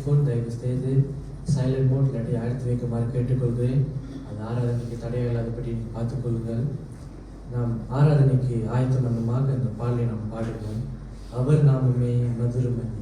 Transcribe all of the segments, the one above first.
Phone தயவு செய்து silent mode இல்லாட்டி ஆழ்த்தி வைக்குமாறு கேட்டுக்கொள்கிறேன். அது ஆராதனைக்கு தடையில்லாதபடி பார்த்துக்கொள்ளுங்கள். நாம் ஆராதனைக்கு ஆயத்தமந்தமாக இந்த பாடலை நாம் பாடுவோம். அவர் நாமமே மதுரமணி.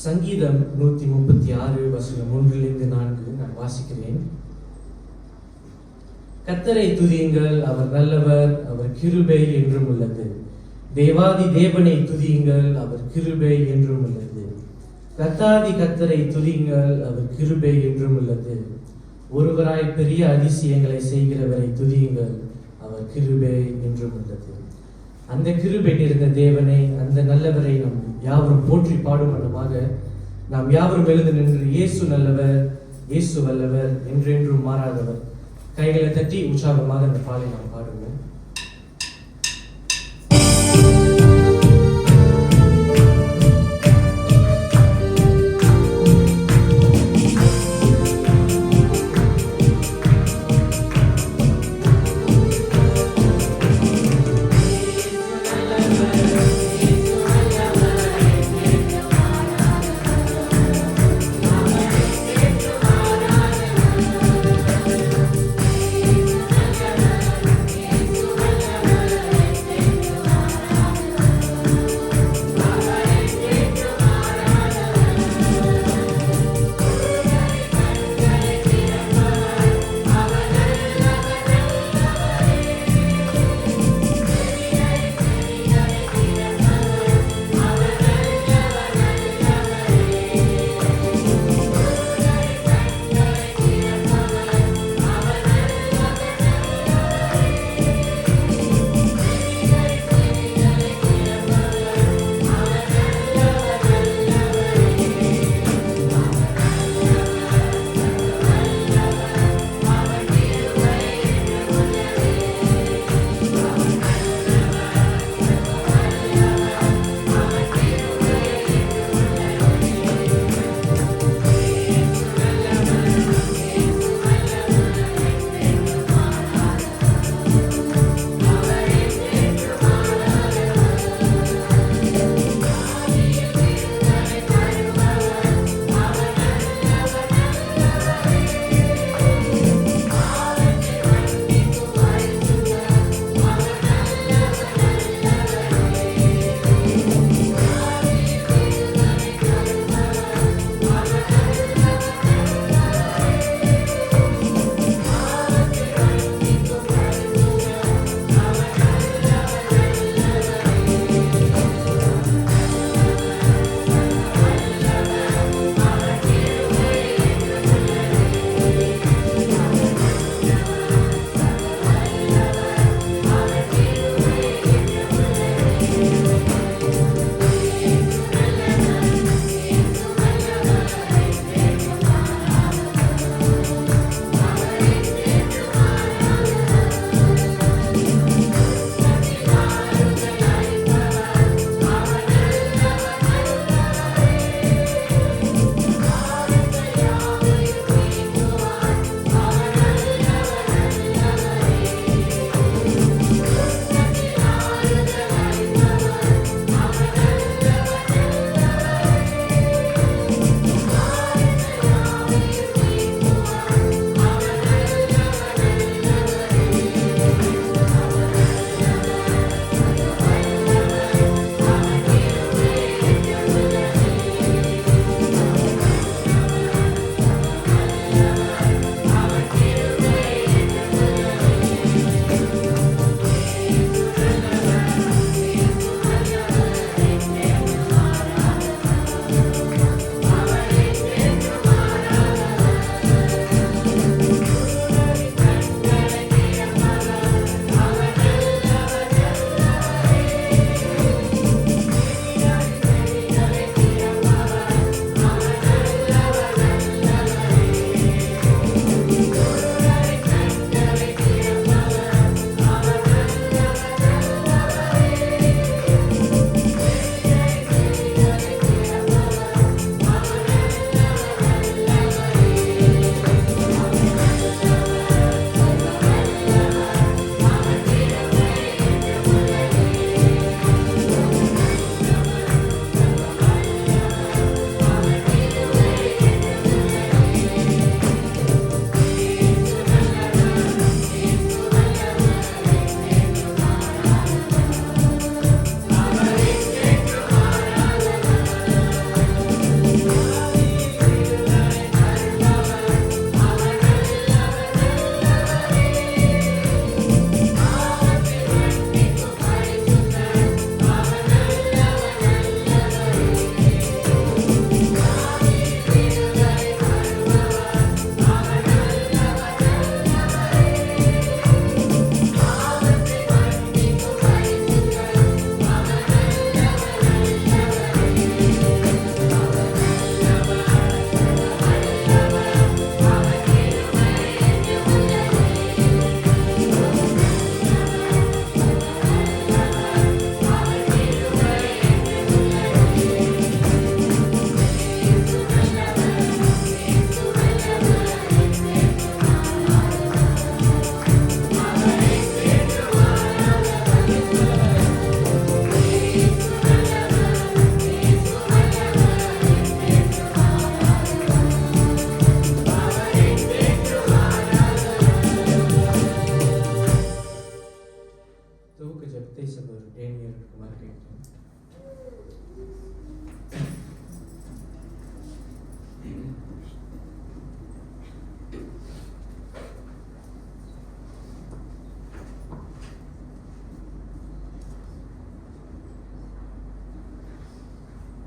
சங்கீதம் 136 வசனம் 1-4 நான் வாசிக்கிறேன். கர்த்தரை துதியுங்கள், அவர் நல்லவர், அவர் கிருபை என்றும் உள்ளது. தேவாதி தேவனை துதியுங்கள், அவர் கிருபை என்றும் உள்ளது. கர்த்தாதி கர்த்தரை துதியுங்கள், அவர் கிருபை என்றும் உள்ளது. ஒருவராய் பெரிய அதிசயங்களை செய்கிறவரை துதியுங்கள், அவர் கிருபை என்றும் உள்ளது. அந்த கிருபை நிறைந்த தேவனை, அந்த நல்லவரை நாம் யாவரும் போற்றி பாடும் வண்ணமாக நாம் யாவரும் எழுந்து நின்று இயேசு நல்லவர், இயேசு வல்லவர், என்றென்றும் மாறாதவர், கைகளை தட்டி உற்சாகமாக அந்த பாடலை நாம் பாடுவோம். Yes.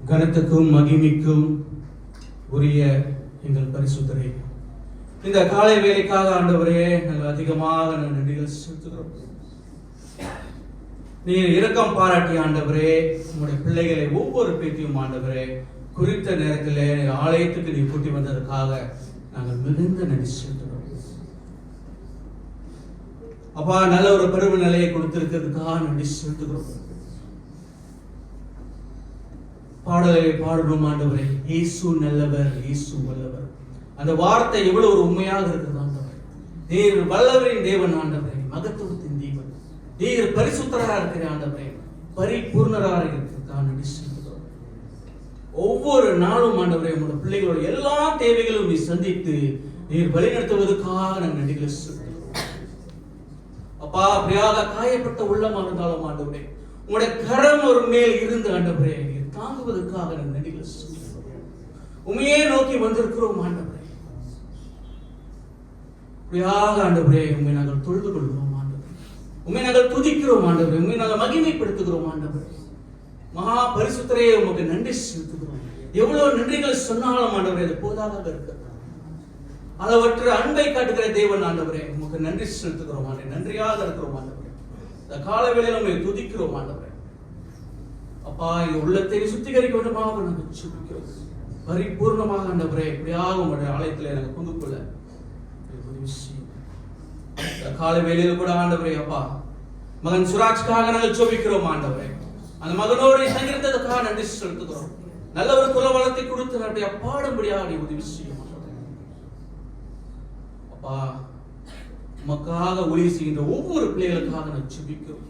கனத்துக்கும் மகிமைக்கும் உரிய எங்கள் பரிசுத்தரே, இந்த காலை வேலைக்காக ஆண்டவரே நாங்கள் அதிகமாக நன்றிகள் செலுத்துகிறோம். நீர் இரக்கம் பாராட்டி ஆண்டவரே உங்களுடைய பிள்ளைகளை ஒவ்வொரு பேத்தியும் ஆண்டவரே குறித்த நேரத்தில் நீர் ஆலயத்துக்கு நீ கூட்டி வந்ததற்காக நாங்கள் மிகுந்த நன்றி செலுத்துகிறோம். அப்பா, நல்ல ஒரு பருவ நிலையை கொடுத்திருக்கிறதுக்காக நன்றி செலுத்துகிறோம். பாடலை பாடணும் ஆண்டவரே, இயேசு நல்லவர், இயேசு வல்லவர். அந்த வார்த்தை எவ்வளவு ஒரு உண்மையாக இருக்கிறது ஆண்டவரே. நீர் வல்லவரின் தேவன் ஆண்டவரே, மகத்துவத்தின் தேவன். நீர் பரிசுத்தராக இருக்கிற ஆண்டவரே, பரிபூர்ணராக இருக்கிறதுக்காக நன்றி செலுத்துகிறோம். ஒவ்வொரு நாளும் ஆண்டவரே உங்களுடைய பிள்ளைகளோட எல்லா தேவைகளும் நீ சந்தித்து நீர் வழிநடத்துவதற்காக நாங்கள் நன்றிகளை செலுத்துகிறோம். அப்பா, அப்படியாக காயப்பட்ட உள்ளமா இருந்தாலும் ஆண்டவரே உங்களுடைய கரம் ஒரு மேல் இருந்து ஆண்டவரே தாங்குவதற்காக நாங்கள் நன்றிகளை செலுத்துகிறோம். உண்மையே நோக்கி வந்திருக்கிறோம் ஆண்டவரே. அப்படியாக ஆண்டவரே உண்மை நாங்கள் தொழுது கொள்கிறோம் ஆண்டவரே. உண்மை நாங்கள் துதிக்கிறோம் ஆண்டவரே. உண்மை நாங்கள் மகிமைப்படுத்துகிறோம் ஆண்டவரே. மகா பரிசுத்தரே உமக்கு நன்றி செலுத்துகிறோம். எவ்வளவு நன்றிகள் சொன்னாலும் ஆண்டவரே அது போதாக இருக்கிறது. அளவற்ற அன்பை காட்டுகிற தேவன் ஆண்டவரே உமக்கு நன்றி செலுத்துகிறோம் ஆண்டவரே. நன்றியாக இருக்கிறோம் ஆண்டவரே. இந்த கால வேளையில் உண்மை துதிக்கிறோம் ஆண்டவரே. அப்பா, இந்த உள்ளத்தை சுத்திகரிக்க வேண்டுமாக நாங்கள் சுபிக்கிறோம். பரிபூர்ணமாக ஆண்டவரே இப்படியாக உங்களுடைய ஆலயத்தில் நாங்கள் கொண்டு கொள்ள உதவி செய்யும். இந்த கால வேளையில் கூட ஆண்டவரே அப்பா மகன் சுராஜ்காக நாங்கள் சுபிக்கிறோம் ஆண்டவரே. அந்த மகனோடு தங்கியிருந்ததுக்காக நன்றி செலுத்துகிறோம். நல்ல ஒரு குல வளத்தை கொடுத்து நம்முடைய பாடும்படியாக நீ உதவி செய்யும். அப்பா, உமக்காக ஊழிய செய்கின்ற ஒவ்வொரு பிள்ளைகளுக்காக நாங்கள் சுபிக்கிறோம்.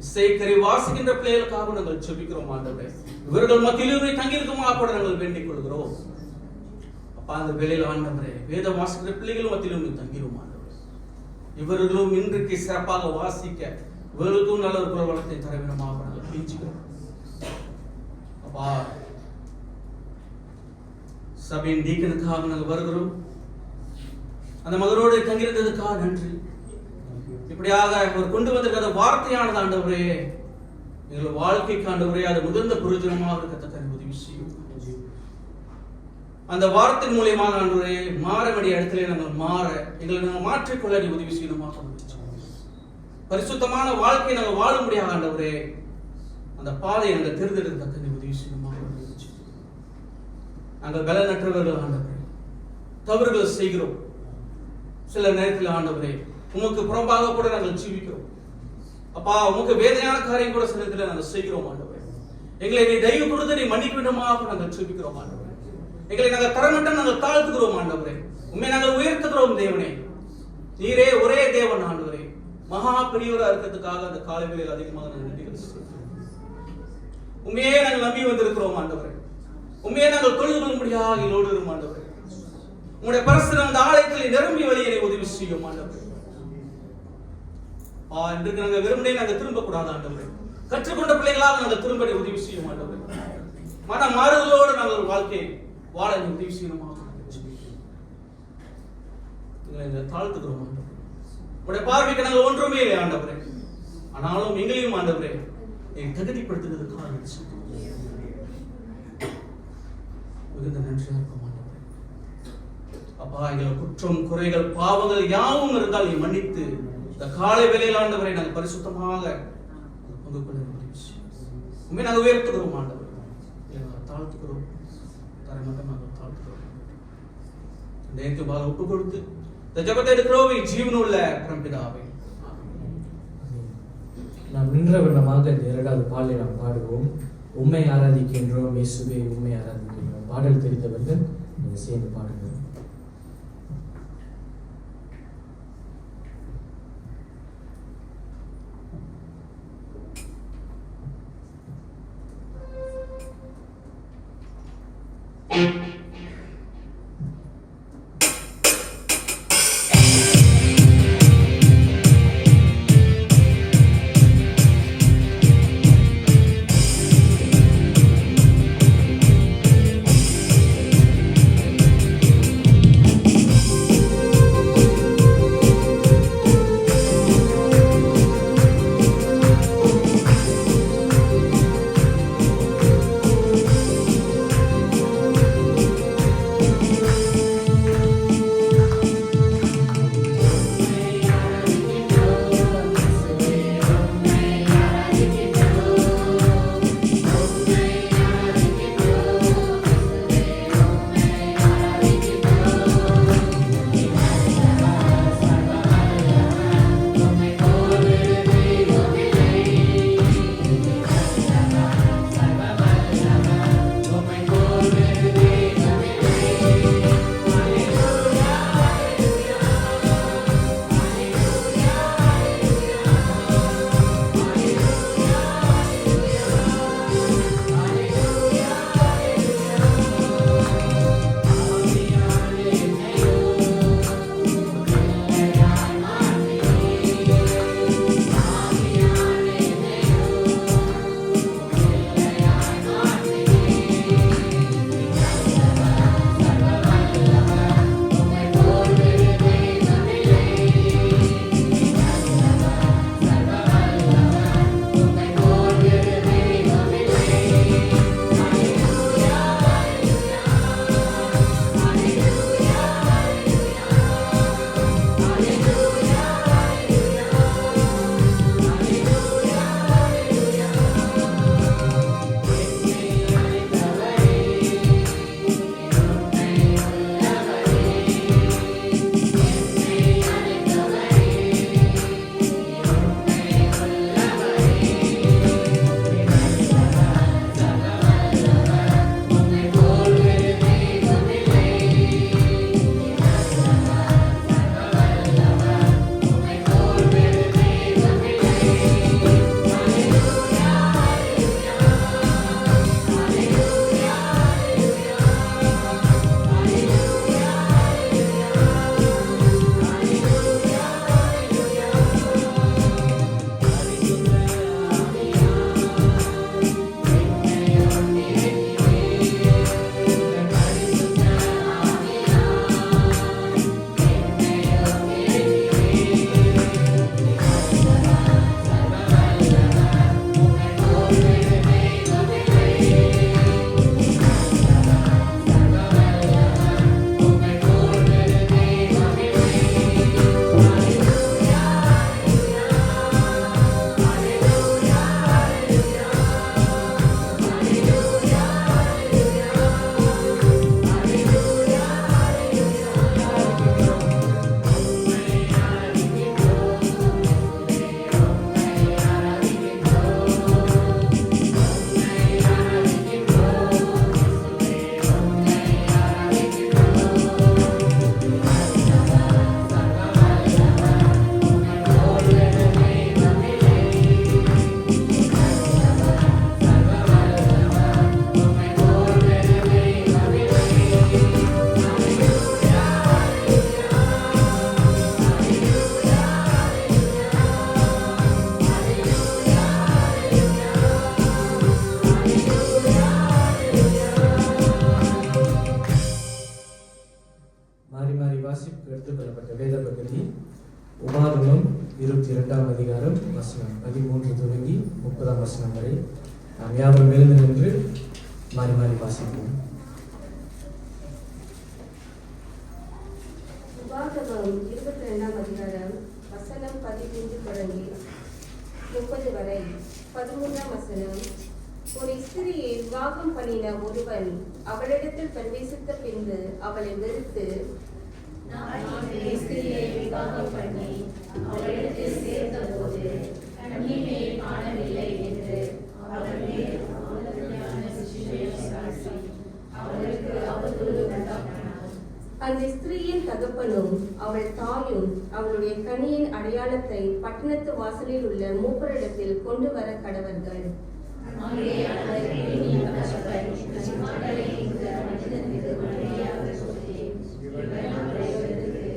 இசைக்கரை வாசிக்கின்ற பிள்ளைகளுக்காக நாங்கள் ஜெபிக்கிறோம் ஆண்டவரே. இவர்கள் மத்தியிலும் தங்கியிருக்குமா கூட நாங்கள் வேண்டிக் கொள்கிறோம். அப்பா, அந்த வேளையில் ஆண்டவரே வேத வாசிக்கிற பிள்ளைகளும் மத்தியிலும் தங்கிரும் ஆண்டவரே. இவர்களும் இன்றைக்கு சிறப்பாக வாசிக்க இவர்களுக்கும் நல்ல ஒரு குலவளத்தை தர வேண்டுமாக நாங்கள் பேச்சுக்கிறோம். அப்பா, சபையின் டீக்கனுக்காக நாங்கள் வருகிறோம். அந்த மகனோடு தங்கியிருந்ததுக்காக நன்றி. இப்படியாக அவர் கொண்டு வந்திருக்கிற வார்த்தையானது ஆண்டவரே எங்கள் வாழ்க்கைக்கு ஆண்டவரே அது முதந்த பிரயோஜனமாக இருக்கத்தக்க உதவி செய்யும். அந்த வார்த்தை மூலியமாக ஆண்டவரே மாற வேண்டிய இடத்துல நாங்கள் மாற எங்களை நாங்கள் மாற்றிக்கொள்ள உதவி செய்யணுமாக பரிசுத்தமான வாழ்க்கையை நாங்கள் வாழும்படியாக ஆண்டவரே அந்த பாதையை நாங்கள் தேர்ந்தெடுக்கத்தக்க உதவி செய்யணுமாக. நாங்கள் பலனற்றவர்கள் ஆண்டவரே, தவறுகளை செய்கிறோம். சில நேரத்தில் ஆண்டவரே உமக்கு புறம்பாக கூட நாங்கள் ஜீவிக்கிறோம். அப்பா, உமக்கு வேதனையான காரியம் கூட சில நேரத்தில் நாங்கள் செய்கிறோம் ஆண்டவரே. எங்களை நீ தயவு கொடுத்து நீ மன்னிக்க வேண்டுமாக நாங்கள் ஜீவிக்கிறோம் ஆண்டவரே. எங்களை நாங்கள் தரமட்டம் நாங்கள் தாழ்த்துகிறோம் ஆண்டவரே. உண்மை நாங்கள் உயர்த்துகிறோம் தேவனே. நீரே ஒரே தேவன் ஆண்டவரே. மகா பெரியவராக இருக்கிறதுக்காக அந்த காலங்களில் அதிகமாக நாங்கள் நன்றிகள் செலுத்துகிறோம். உண்மையே நாங்கள் நம்பி வந்திருக்கிறோம் ஆண்டவரே. உண்மையை நாங்கள் தொழுது கொள்ளும்படியாக எங்களோடு இருக்கும் ஆண்டவரே. உங்களுடைய பரிசுத்தம் அந்த ஆலயத்தில் நிரம்பி வழியை உதவி செய்யும் ஆண்டவரே. இன்றைக்கு நாங்கள் வெறுமனே நாங்கள் திரும்ப கூடாது ஆண்டவரே. கற்றுக்கொண்ட பிள்ளைகளாக நாங்கள் திரும்ப உதவி செய்யும் ஆண்டவரே. மன மாறுதலோடு நாங்கள் வாழ்க்கை வாழ உதவி செய்யணுமாக தாழ்த்துக்கிறோம் ஆண்டவரே. உங்களுடைய பார்வைக்கு நாங்கள் ஒன்றுமே இல்லை ஆண்டவரே. ஆனாலும் எங்களையும் ஆண்டவரே தகுதிப்படுத்துவதற்காக மிகுந்த நன்றியாக இருக்கும் ஆண்டவரே. அப்பா, எங்கள் குற்றம் குறைகள் பாவங்கள் யாவும் இருந்தால் நீ மன்னித்து இந்த காலை வேளையில் ஆண்டவரை நாங்கள் பரிசுத்தமாக உண்மை நாங்கள் உயர்த்துகிறோம் ஆண்டவரை. தாழ்த்துக்கிறோம், தரமட்டம் நாங்கள் தாழ்த்துக்கிறோம். நேற்று பால ஒப்பு கொடுத்து இந்த ஜபத்தை எடுக்கிறோம் ஜீவனுள்ள பரம்பிதாவே. நாம் நின்ற வண்ணமாக இந்த இரண்டாவது பாடலை நாம் பாடுவோம். உம்மை ஆராதிக்கின்றோம் இயேசுவே, உம்மை ஆராதிக்கின்றோம். பாடல் தெரிந்தவர்கள் நீங்கள் சேர்ந்து பாடுங்கள். மாறி மாறி வாசிப்புக்கு எடுத்துக்கொள்ளப்பட்ட வேத பகுதி உபாகமம் 22ஆம் அதிகாரம் வசனம் 13 துவங்கி 30ஆம் வசனம் வரை. நாம் யாவரும் எழுந்து நின்று மாறி மாறி வாசிப்போம். உபாகமம் 22ஆம் அதிகாரம் வசனம் 15 தொடங்கி 30 வரை. 13ஆம் வசனம். ஒரு ஸ்திரியை விவாகம் பண்ணின ஒருவன் அவளிடத்தில் பிரவேசித்த பின்பு அவளை வெறுத்து, நான் இந்த ஸ்திரியை விவாகம் பண்ணி அவளிடத்தில் சேர்த்தபோது கன்னிமையை காணவில்லை என்று அவள் மேல் அவதூறான சிக்ஷையை சாற்றி அவளுக்கு அவதூறு உண்டாக்கினான். அந்த ஸ்திரீயின் தகப்பனும் அவள் தாயும் அவளுடைய கனியின் அடையாளத்தை பட்டணத்து வாசலில் உள்ள மூப்பரிடத்தில் கொண்டு வர கடவர்கள். அங்கே அந்த பெண்ணின் தகப்பன் மகளை இந்த மனிதனுக்கு மனைவியாக சொல்லி, இவன் அவளை வெறுத்து,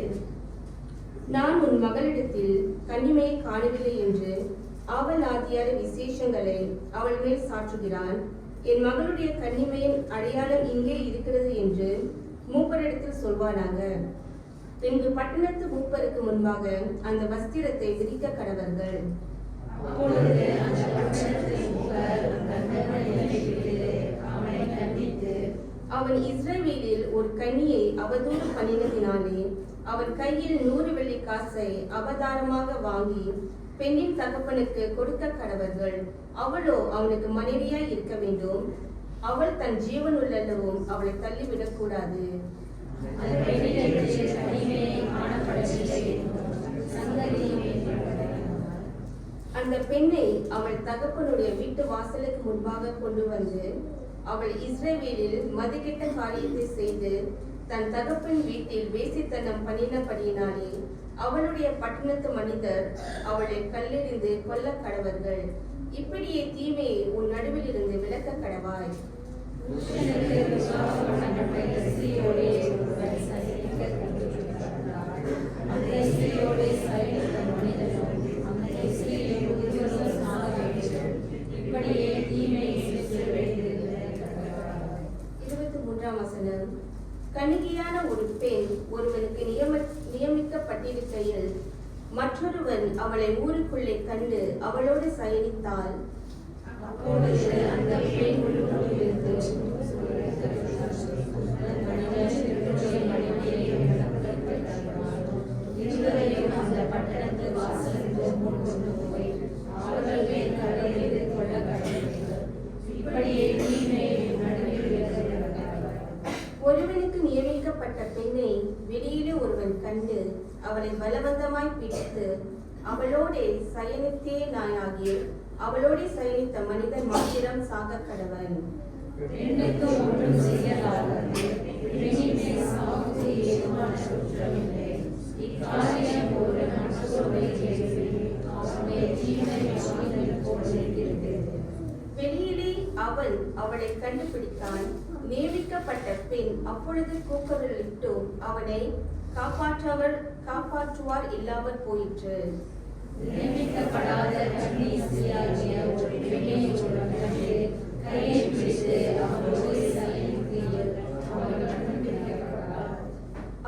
நான் உன் மகளிடத்தில் கன்னிமையை காணவில்லை என்று அவள் ஆதியார விசேஷங்களை அவள் மேல் சாற்றுகிறான். என் மகளுடைய கன்னிமையின் அடையாளம் இங்கே இருக்கிறது என்று மூப்பரிடத்தில் சொல்வானாக. பின்பு பட்டணத்து மூப்பருக்கு முன்பாக அந்த வஸ்திரத்தை விரிக்க கடவர்கள். அப்பொழுது அந்த பட்டணத்தின் மூப்பர் அந்த கன்னியை விட்டு அவனை கண்டித்து, அவன் இஸ்ரவேலில் ஒரு கன்னியை அவதூறு பண்ணினதினாலே அவன் கையில் 100 வெள்ளி காசை அவதாரமாக வாங்கி பெண்ணின் தகப்பனுக்கு கொடுக்க கடவர்கள். அவளோ அவனுக்கு மனைவியாய் இருக்க வேண்டும். அவள் தன் ஜீவனுள்ளளவும் அவளை தள்ளிவிடக் கூடாது. அந்த பெண்ணிடத்தில் கன்னிமையை காணப்படவில்லை என்னும் சங்கதியும் ஏற்பட்டது. அந்த பெண்ணை அவள் தகப்பனுடைய வீட்டு வாசலுக்கு முன்பாக கொண்டு வந்து, அவள் இஸ்ரவேலில் மதிகெட்ட காரியத்தை செய்து தன் தகப்பன் வீட்டில் வேசித்தனம் பண்ணினபடியினாலே அவளுடைய பட்டணத்து மனிதர் அவளை கல்லெறிந்து கொல்ல கடவர்கள். இப்படியே தீமையை உன் நடுவில் இருந்து விலக்க கடவாய். புருஷனுக்கு விவாகம் பண்ணப்பட்ட ஸ்திரீயோடே ஒருவன் சயனிக்க கண்டுபிடிக்கப்பட்டார். அந்த ஸ்திரீயோடே சயனித்த மனிதனும் அந்த ஸ்திரீயை ஒருவரும் சாக வேண்டும். இப்படியே தீமையை இஸ்ரவேலில் விலக்கப்பட்டார். 23ஆம் வசனம். கன்னிகையான ஒரு பெண் ஒருவனுக்கு நியமிக்கப்பட்டிருக்கையில் மற்றொருவன் அவளை ஊருக்குள்ளே கண்டு அவளோடு சயனித்தால், அப்பொழுது அந்த பெண் உள்ளிருந்து இருவரையும் அந்த பட்டணத்து வாசலுக்கு முன் கொண்டு போய் அவர்கள் மேல் கல்லெறிந்து கொல்ல கடவர்கள். இப்படியே தீமையை நடுவில் விலக்கப்பட்டார். ஒருவனுக்கு நியமிக்கப்பட்ட பெண்ணை வெளியிலே ஒருவன் கண்டு அவளை பலவந்தமாய் பிடித்து அவளோடே சயனித்தே நாயாகி அவளோடே சயனித்த மனிதன் மாத்திரம் சாக கடவன். பெண்ணுக்கு ஒன்றும் செய்யலாகாது. பெண்ணின் மேல் சாவுக்கு ஏதுவான குற்றமில்லை. இக்காரியம் ஒரு நற்சொல்லை எழுப்பி அவனுடைய தீமை மனிதன் போல் இருக்கிறது. வெளியிலே அவன் அவளை கண்டுபிடித்தான். நியமிக்கப்பட்ட பெண் அப்பொழுது கூக்குரலிட்டு அவனை காப்பாற்றுவார் இல்லாமல் போயிற்று. நியமிக்கப்படாத கன்னி ஸ்திரீயாகிய ஒரு பெண்ணை ஒருவன் கண்டு கையை பிடித்து அவளோடு சயனித்து அவள் கண்டுபிடிக்கப்பட்டார்.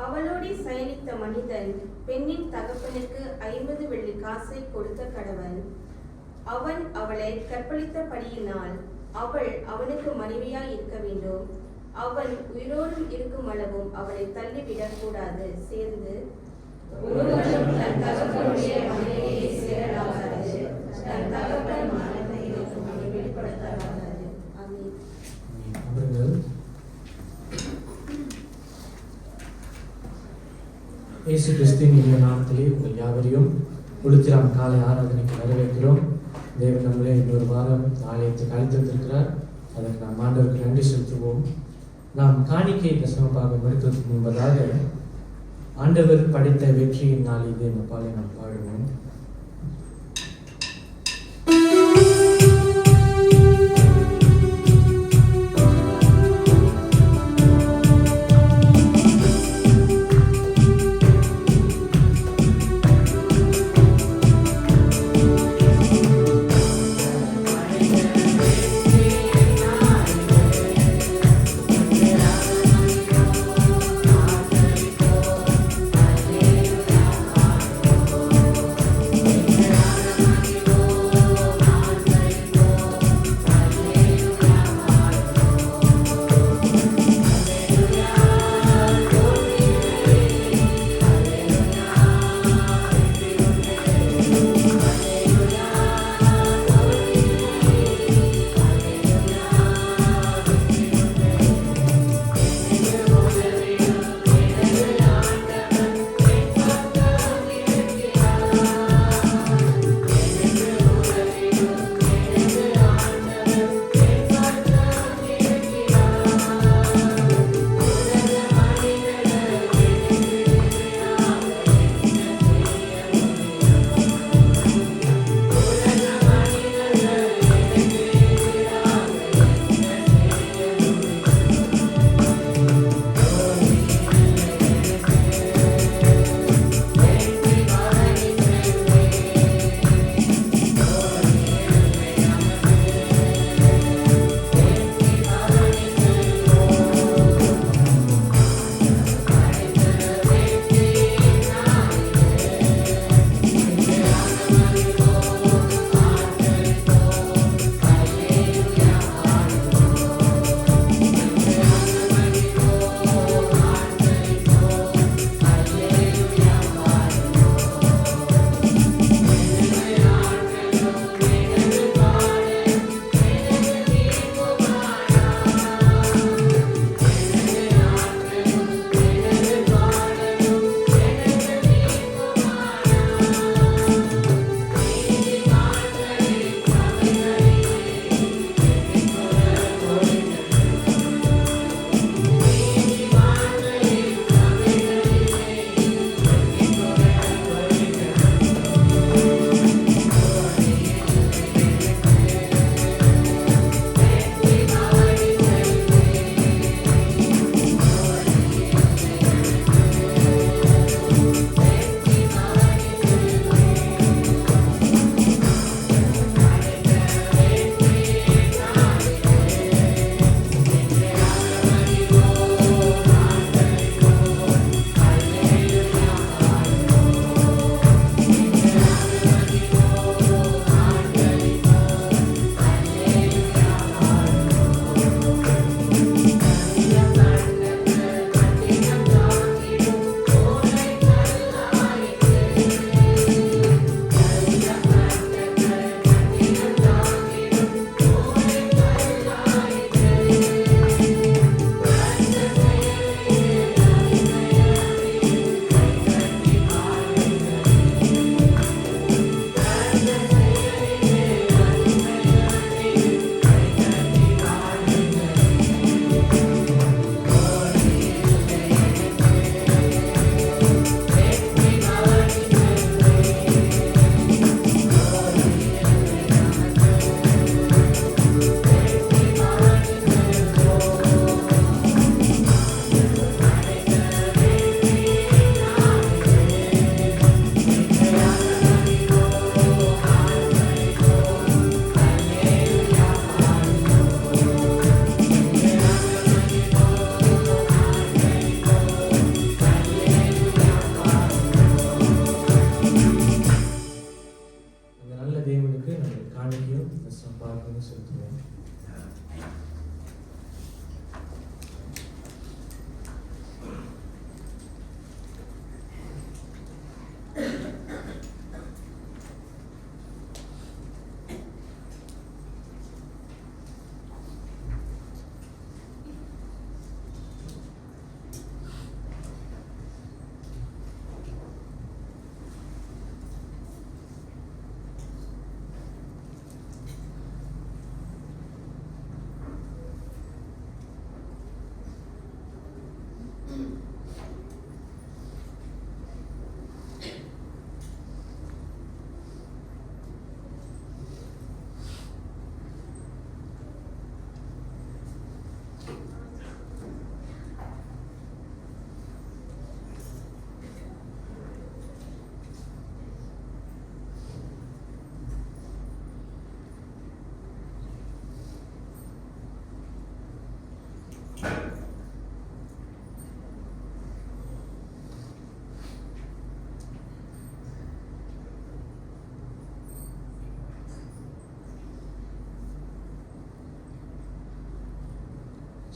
அவளோடே சயனித்த மனிதன் பெண்ணின் தகப்பனுக்கு 50 வெள்ளி காசை கொடுக்க கடவன். அவன் அவளை கற்பழித்தபடியினால் அவள் அவனுக்கு மனைவியாய் இருக்க வேண்டும். அவன் உயிரோடு இருக்கும் அளவும் அவளை தள்ளிவிடக் கூடாது. சேர்ந்து, ஒருவனும் தன் தகப்பனுடைய மனைவியை சேரலாகாது. தன் தகப்பன் மனைவிக்கும் அதை வெளிப்படுத்தலாகாது. ஆமென். அமருங்கள். இயேசு கிறிஸ்துவின் இந்த நாமத்திலே உங்கள் யாவரையும் உளுத்திராம் காலை ஆராதனைக்கு வரவேற்கிறோம். தேவன் நம்மளே இன்னொரு வாரம் ஆலயத்துக்கு அழைத்து வந்திருக்கிறார். அதற்கு நாம் ஆண்டவருக்கு நன்றி செலுத்துவோம். நாம் காணிக்கை தசமபாக மருத்துவத்துக்கு முன்பதாக ஆண்டவர் படைத்த வெற்றியின் நாள் இது என்ற பாலை நாம் பாடுவோம். ஆசரிப்போ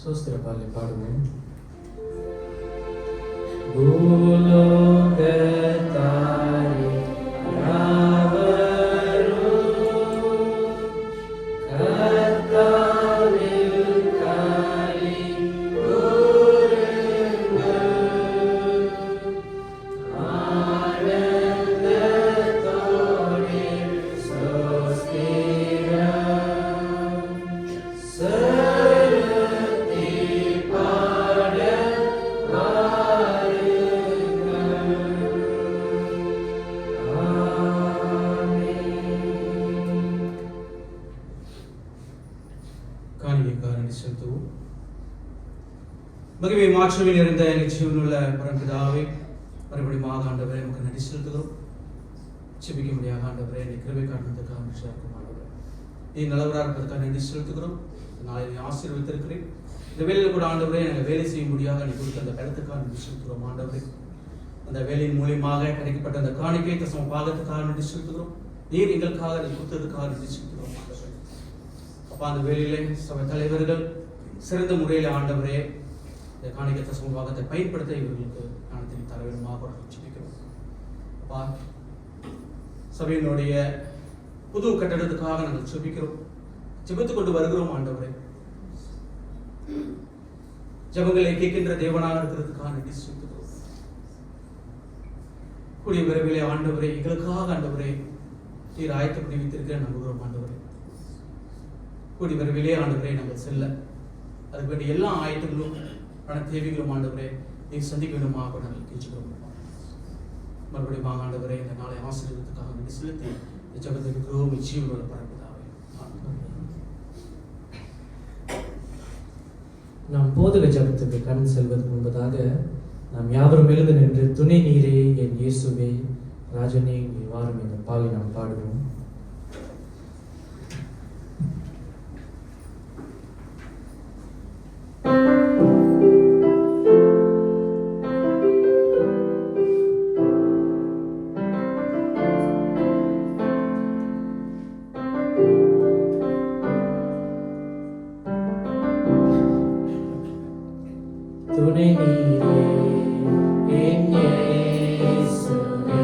சோஸ்திர பாடலை பாடுவோம். பூலோகத்தாரே யாவரும் கர்த்தாவில் களி கூருங்கள். ஆனந்தத்தோடே ஸ்தோத்திரம் செலுத்தி பாட வாருங்கள். ஆமென். காணிக்கைக்காரனை செலுத்துவோம். மகிமை மாற்றவில் இருந்த நிச்சயமுள்ள பரம்பிதாவே, மறுபடியும் ஆண்டவரே நமக்கு நன்றி செலுத்துகிறோம். செபிக்க முடியாத ஆண்டவரே, என்னை கிருபை காட்டுவதற்காக நன்றி ஆண்டவரே. நீ நல்லவராக இருப்பதற்காக நன்றி செலுத்துகிறோம். நாளை நீ ஆசீர்வதித்திருக்கிறேன். இந்த வேலையில் கூட ஆண்டவரே எனக்கு வேலை செய்ய முடியாத நீ கொடுத்த அந்த இடத்துக்காக நன்றி செலுத்துகிறோம் ஆண்டவரே. அந்த வேலையின் மூலியமாக கிடைக்கப்பட்ட அந்த காணிக்கை தசம பாகத்துக்காக நன்றி செலுத்துகிறோம். நீர் எங்களுக்காக நீ கொடுத்ததுக்காக நன்றி செலுத்துகிறோம் ஆண்டவரே. அப்பா, அந்த வேலையிலே சபை தலைவர்கள் சிறந்த முறையில் ஆண்டவரே இந்த காணிக்கை தசம பாகத்தை பயன்படுத்த இவர்களுக்கு ஞானத்தை தர வேண்டுமாக ஜெபிக்கிறோம். அப்பா, சபையினுடைய புது கட்டடத்துக்காக நாங்கள் ஜெபிக்கிறோம். ஜெபித்துக் கொண்டு வருகிறோம் ஆண்டவரே. ஜெபங்களை கேட்கின்ற தேவனாக இருக்கிறதுக்காக நன்றி செலுத்துகிறோம். கூடிய விரைவிலே ஆண்டவரே எங்களுக்காக ஆண்டவரே நீர் ஆயத்தப்படி வைத்திருக்கிற நம்புகிறோம் ஆண்டவரே. கூடிய விரைவிலே ஆண்டவரே நாங்கள் செல்ல அதுக்கு வேண்டிய எல்லா ஆயத்தங்களும் பண தேவைகளும் ஆண்டவரே நீர் சந்திக்க வேண்டுமாக நாங்கள் கேட்கிறோம். மறுபடியும் ஆண்டவரே இந்த நாளை ஆசீர்வாதத்துக்காக நன்றி செலுத்தி இந்த ஜெபத்தை இருக்கிறோம். ஜீவனோட பரப்பிதாவே. நாம் போதக ஜபத்துக்கு கண் செல்வதற்கு முன்பதாக நாம் யாவரும் எழுந்து நின்று துணை நீரே என் இயேசுவே ராஜனே நீ வாரும் என்ற பாலை நாம் பாடுவோம். துணை நீரே என் இயேசுவே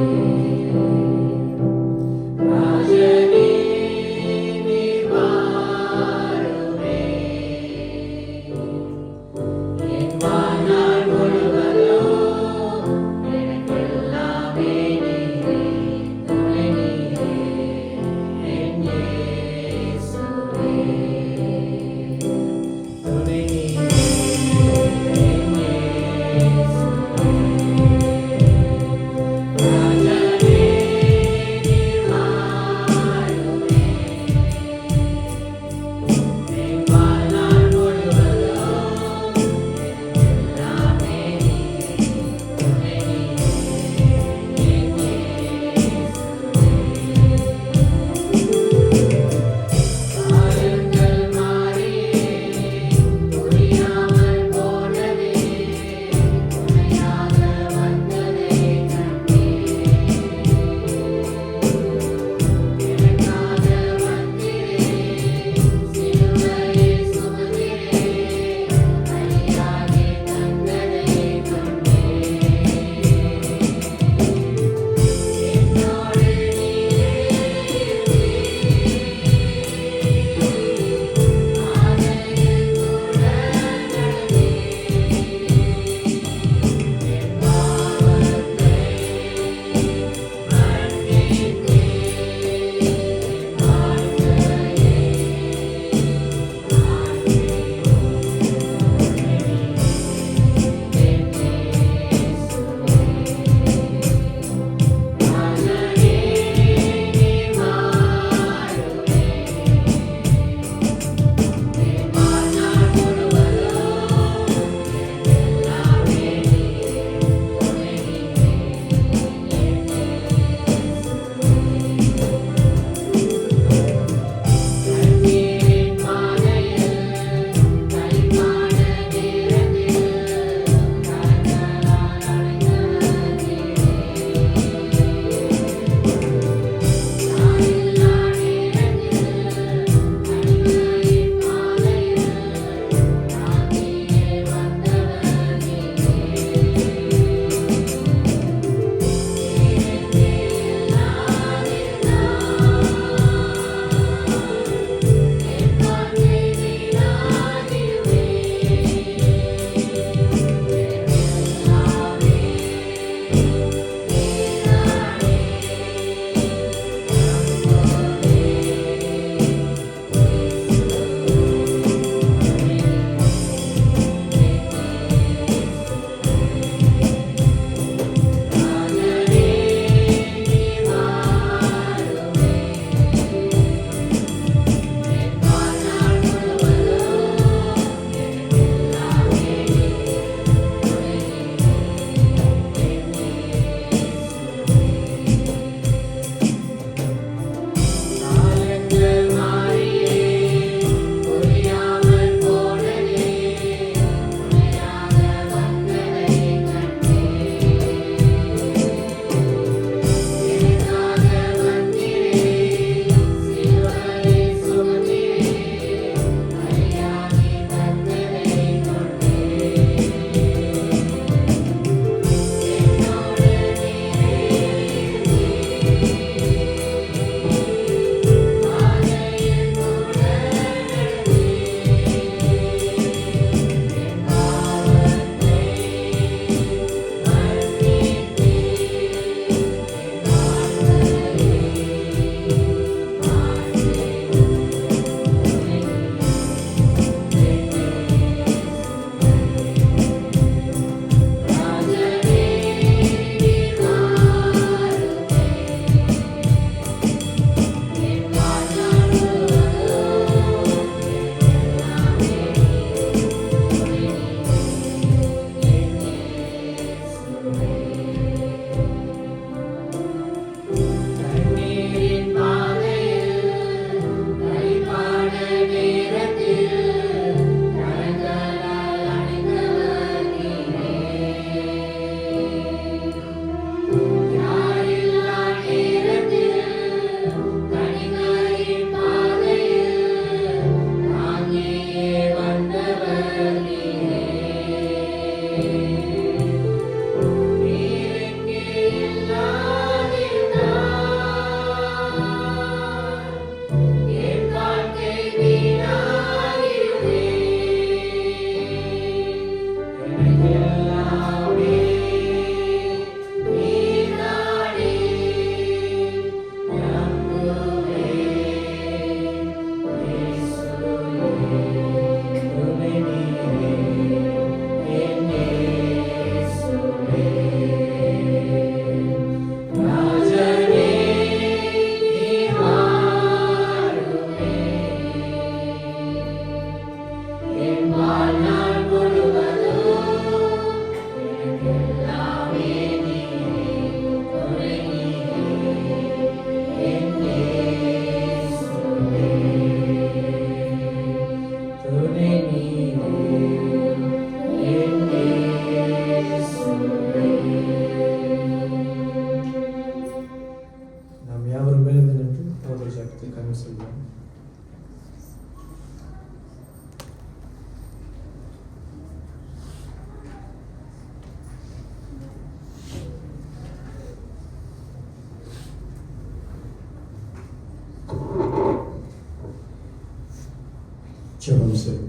ஜெபம் செய்வோம்.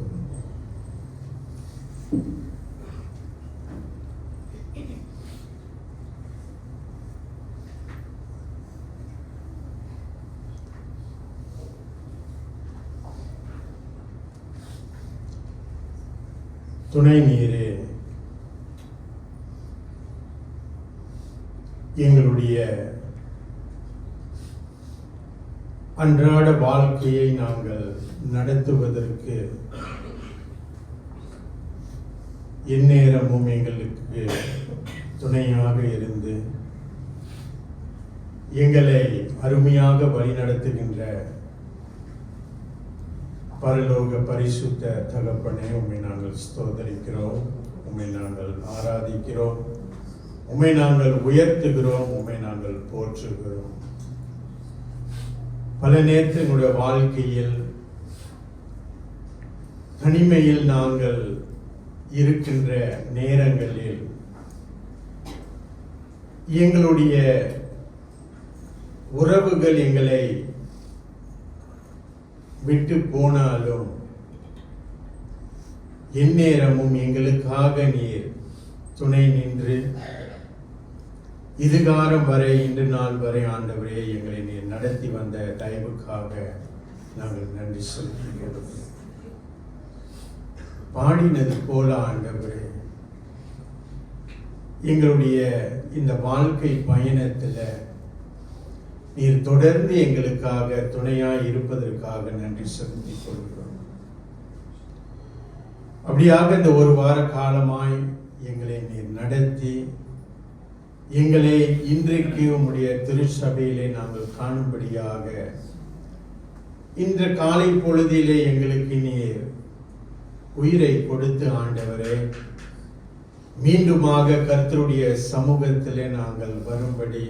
துணை நீரே, எங்களுடைய அன்றாட வாழ்க்கையை நாங்கள் நடத்துவதற்கு எந்நேரமும் எங்களுக்கு துணையாக இருந்து எங்களை அருமையாக வழிநடத்துகின்ற பரலோக பரிசுத்த தகப்பனே, உம்மை நாங்கள் ஸ்தோத்தரிக்கிறோம், உம்மை நாங்கள் ஆராதிக்கிறோம், உம்மை நாங்கள் உயர்த்துகிறோம், உம்மை நாங்கள் போற்றுகிறோம். பல நேரத்தில் எங்களுடைய வாழ்க்கையில் தனிமையில் நாங்கள் இருக்கின்ற நேரங்களில் எங்களுடைய உறவுகள் எங்களை விட்டு போனாலும் எந்நேரமும் எங்களுக்காக நீர் துணை நின்று இதுகாரம் வரை இன்று நாள் வரை ஆண்டவரே எங்களை நீர் நடத்தி வந்த தயவுக்காக நாங்கள் நன்றி செலுத்துகிறோம். பாடினது போல ஆண்டவரே, எங்களுடைய இந்த வாழ்க்கை பயணத்துல நீர் தொடர்ந்து எங்களுக்காக துணையாய் இருப்பதற்காக நன்றி செலுத்திக் கொள்கிறோம். அப்படியாக இந்த ஒரு வார காலமாய் எங்களை நீர் நடத்தி எங்களை இன்றைக்கு உம்முடைய திருச்சபையிலே நாங்கள் காணும்படியாக இன்று காலை பொழுதிலே எங்களுக்கு நீர் உயிரை கொடுத்து ஆண்டவரே, மீண்டுமாக கர்த்தருடைய சமூகத்திலே நாங்கள் வரும்படி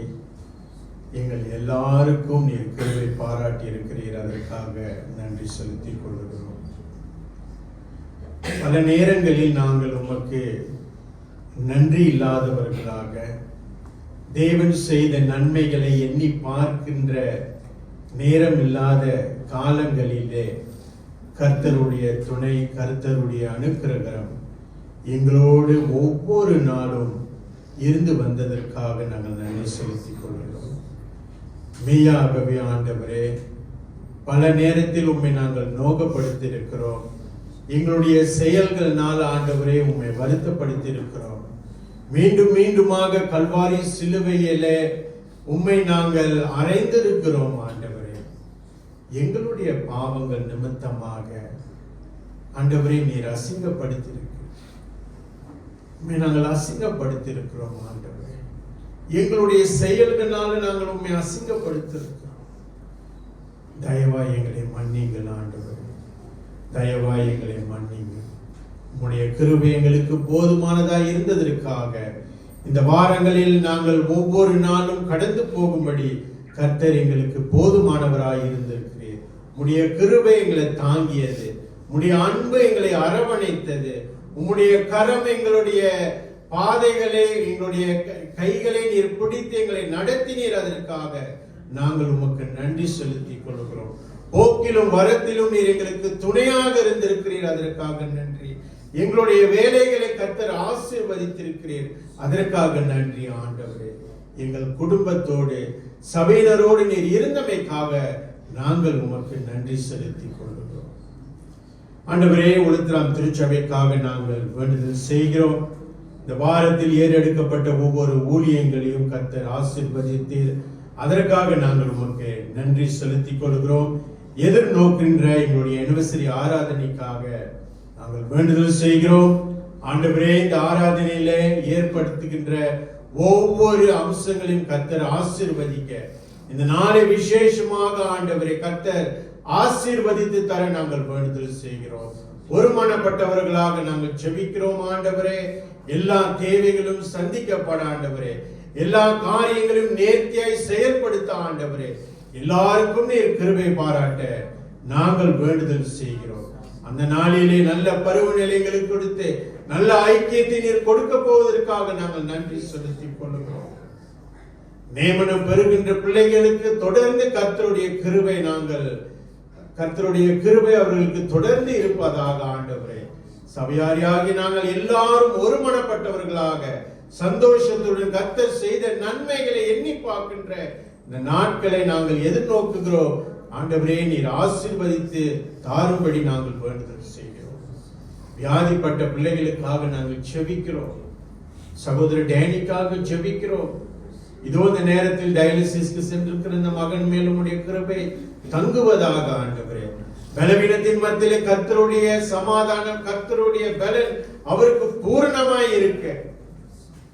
எங்கள் எல்லாருக்கும் நீர் கிருபை பாராட்டி இருக்கிறீர். அதற்காக நன்றி செலுத்திக் கொள்கிறோம். பல நேரங்களில் நாங்கள் உமக்கு நன்றி இல்லாதவர்களாக தேவன் செய்த நன்மைகளை எண்ணி பார்க்கின்ற நேரம் இல்லாத காலங்களிலே கர்த்தருடைய துணை, கர்த்தருடைய அனுக்கிரகம் எங்களோடு ஒவ்வொரு நாளும் இருந்து வந்ததற்காக நாங்கள் நன்றி செலுத்திக் கொள்கிறோம். மெய்யாகவே ஆண்டவரே, பல நேரத்தில் உம்மை நாங்கள் நோகப்படுத்தி இருக்கிறோம். எங்களுடைய செயல்கள்னால் ஆண்டவரே உம்மை வருத்தப்படுத்தி இருக்கிறோம். மீண்டும் மீண்டுமாக கல்வாரி சிலுவையிலே உம்மை நாங்கள் அறைந்திருக்கிறோம். ஆண்டவரே, எங்களுடைய பாவங்கள் நிமித்தமாக ஆண்டவரே நீர் அசிங்கப்படுத்தியிருக்கிறோம். உம்மை நாங்கள் அசிங்கப்படுத்தியிருக்கிறோம். ஆண்டவரே, எங்களுடைய செயல்களால நாங்கள் உம்மை அசிங்கப்படுத்தியிருக்கிறோம். தயவாய் எங்களை மன்னிங்கள் ஆண்டவரே, தயவாய் எங்களை மன்னிங்கள். உம்முடைய கிருபை எங்களுக்கு போதுமானதாய் இருந்ததற்காக இந்த வாரங்களில் நாங்கள் ஒவ்வொரு நாளும் கடந்து போகும்படி கர்த்தர் எங்களுக்கு போதுமானவராய் இருந்திருக்கிறீர். உம்முடைய கிருபை எங்களை தாங்கியது, உம்முடைய அன்பு எங்களை அரவணைத்தது, உம்முடைய கரம் எங்களுடைய பாதைகளை, எங்களுடைய கைகளை நீர் பிடித்து எங்களை நடத்தினீர். அதற்காக நாங்கள் உமக்கு நன்றி செலுத்திக் கொள்கிறோம். போக்கிலும் வரத்திலும் நீர் எங்களுக்கு துணையாக இருந்திருக்கிறீர். அதற்காக நன்றி. எங்களுடைய வேலைகளை கர்த்தர் ஆசீர்வதித்திருக்கிறீர். அதற்காக நன்றி ஆண்டவரே. எங்கள் குடும்பத்தோடு சபையினரோடு நீர் இருந்தமைக்காக நாங்கள் உமக்கு நன்றி செலுத்திக் கொள்கிறோம். ஆண்டவரே, உலகத்திலாம் திருச்சபைக்காக நாங்கள் வேண்டுதல் செய்கிறோம். இந்த வாரத்தில் ஏறெடுக்கப்பட்ட ஒவ்வொரு ஊழியங்களையும் கர்த்தர் ஆசீர்வதித்தீர். அதற்காக நாங்கள் உமக்கு நன்றி செலுத்திக் கொள்கிறோம். எதிர்நோக்கின்ற எங்களுடைய அனிவர்சரி ஆராதனைக்காக நாங்கள் வேண்டுதல் செய்கிறோம். ஆண்டவரே, இந்த ஆராதனையிலே ஏற்படுத்துகின்ற ஒவ்வொரு அம்சங்களையும் கர்த்தர் ஆசீர்வதிக்க, இந்த நாளை விசேஷமாக ஆண்டவரே கர்த்தர் ஆசீர்வதித்து தர நாங்கள் வேண்டுதல் செய்கிறோம். ஒருமனப்பட்டவர்களாக நாங்கள் ஜெபிக்கிறோம். ஆண்டவரே, எல்லா தேவைகளும் சந்திக்கப்பட ஆண்டவரே, எல்லா காரியங்களும் நேர்த்தியாய் செயல்படுத்த ஆண்டவரே, எல்லாருக்கும் நீர் கிருபை பாராட்ட நாங்கள் வேண்டுதல் செய்கிறோம். அந்த நாளிலே நல்ல பருவநிலை எங்களுக்கு கொடுத்து நல்ல ஐக்கியத்தை நீர் கொடுக்க போவதற்காக நாங்கள் நன்றி செலுத்திக் கொள்கிறோம். நியமனம் பெறுகின்ற பிள்ளைகளுக்கு தொடர்ந்து கர்த்தருடைய கிருபை நாங்கள் கர்த்தருடைய கிருபை அவர்களுக்கு தொடர்ந்து இருப்பதாக ஆண்டவரே. சபையாரியாகி நாங்கள் எல்லாரும் ஒருமனப்பட்டவர்களாக சந்தோஷத்துடன் கர்த்தர் செய்த நன்மைகளை எண்ணி பார்க்கின்ற இந்த நாட்களை நாங்கள் எதிர்நோக்குகிறோம். ஆண்டவரே, நீர் ஆசீர்வதித்து தாரும்படி நாங்கள் வேண்டுதல் செய்கிறோம். வியாதிப்பட்ட பிள்ளைகளுக்காக நாங்கள் செபிக்கிறோம். சகோதரர் டேனிக்காக ஜெபிக்கிறோம். இதோ இந்த நேரத்தில் டயாலிசிஸ்க்கு சென்றிருக்கிற இந்த மகன் மேலும் உடைய கிருபை தங்குவதாக ஆண்டவரே. பலவீனத்தின் மத்தியிலே கர்த்தருடைய சமாதானம், கர்த்தருடைய பலன் அவருக்கு பூரணமாய் இருக்க,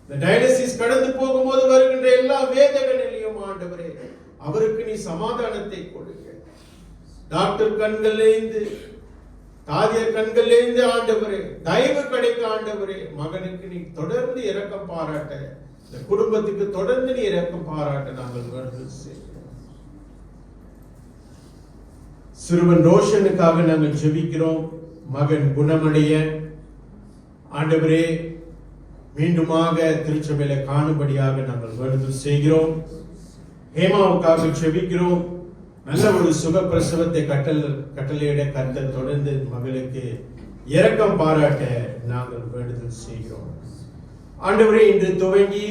இந்த டயாலிசிஸ் கடந்து போகும்போது வருகின்ற எல்லா வேதனையிலும் ஆண்டவரே அவருக்கு நீ சமாதானத்தை கொடுக்க. டாக்டர் கண்களிலிருந்து, தாதியர் கண்களிலிருந்து ஆண்டவரே தயவு கிடைக்க ஆண்டவரே, மகனுக்கு நீ தொடர்ந்து இரக்கம் பாராட்ட, இந்த குடும்பத்துக்கு தொடர்ந்து நீ இரக்கம் பாராட்ட நாங்கள் வேண்டுதல் செய்கிறோம். சிறுவன் ரோஷனுக்காக நாங்கள் ஜெபிக்கிறோம். மகன் குணமடைய ஆண்டவரே மீண்டுமாக திருச்சபையில காணும்படியாக நாங்கள் வேண்டுதல் செய்கிறோம். ஹேமாவுக்காக ஜெபிக்கிறோம். நல்ல ஒரு சுகப்பிரசவத்தை கட்டளையிட கர்த்தர் தொடர்ந்து மகளுக்கு இரக்கம் பாராட்ட நாங்கள் வேண்டுதல் செய்கிறோம். ஆண்டவரே, இன்று துவங்கி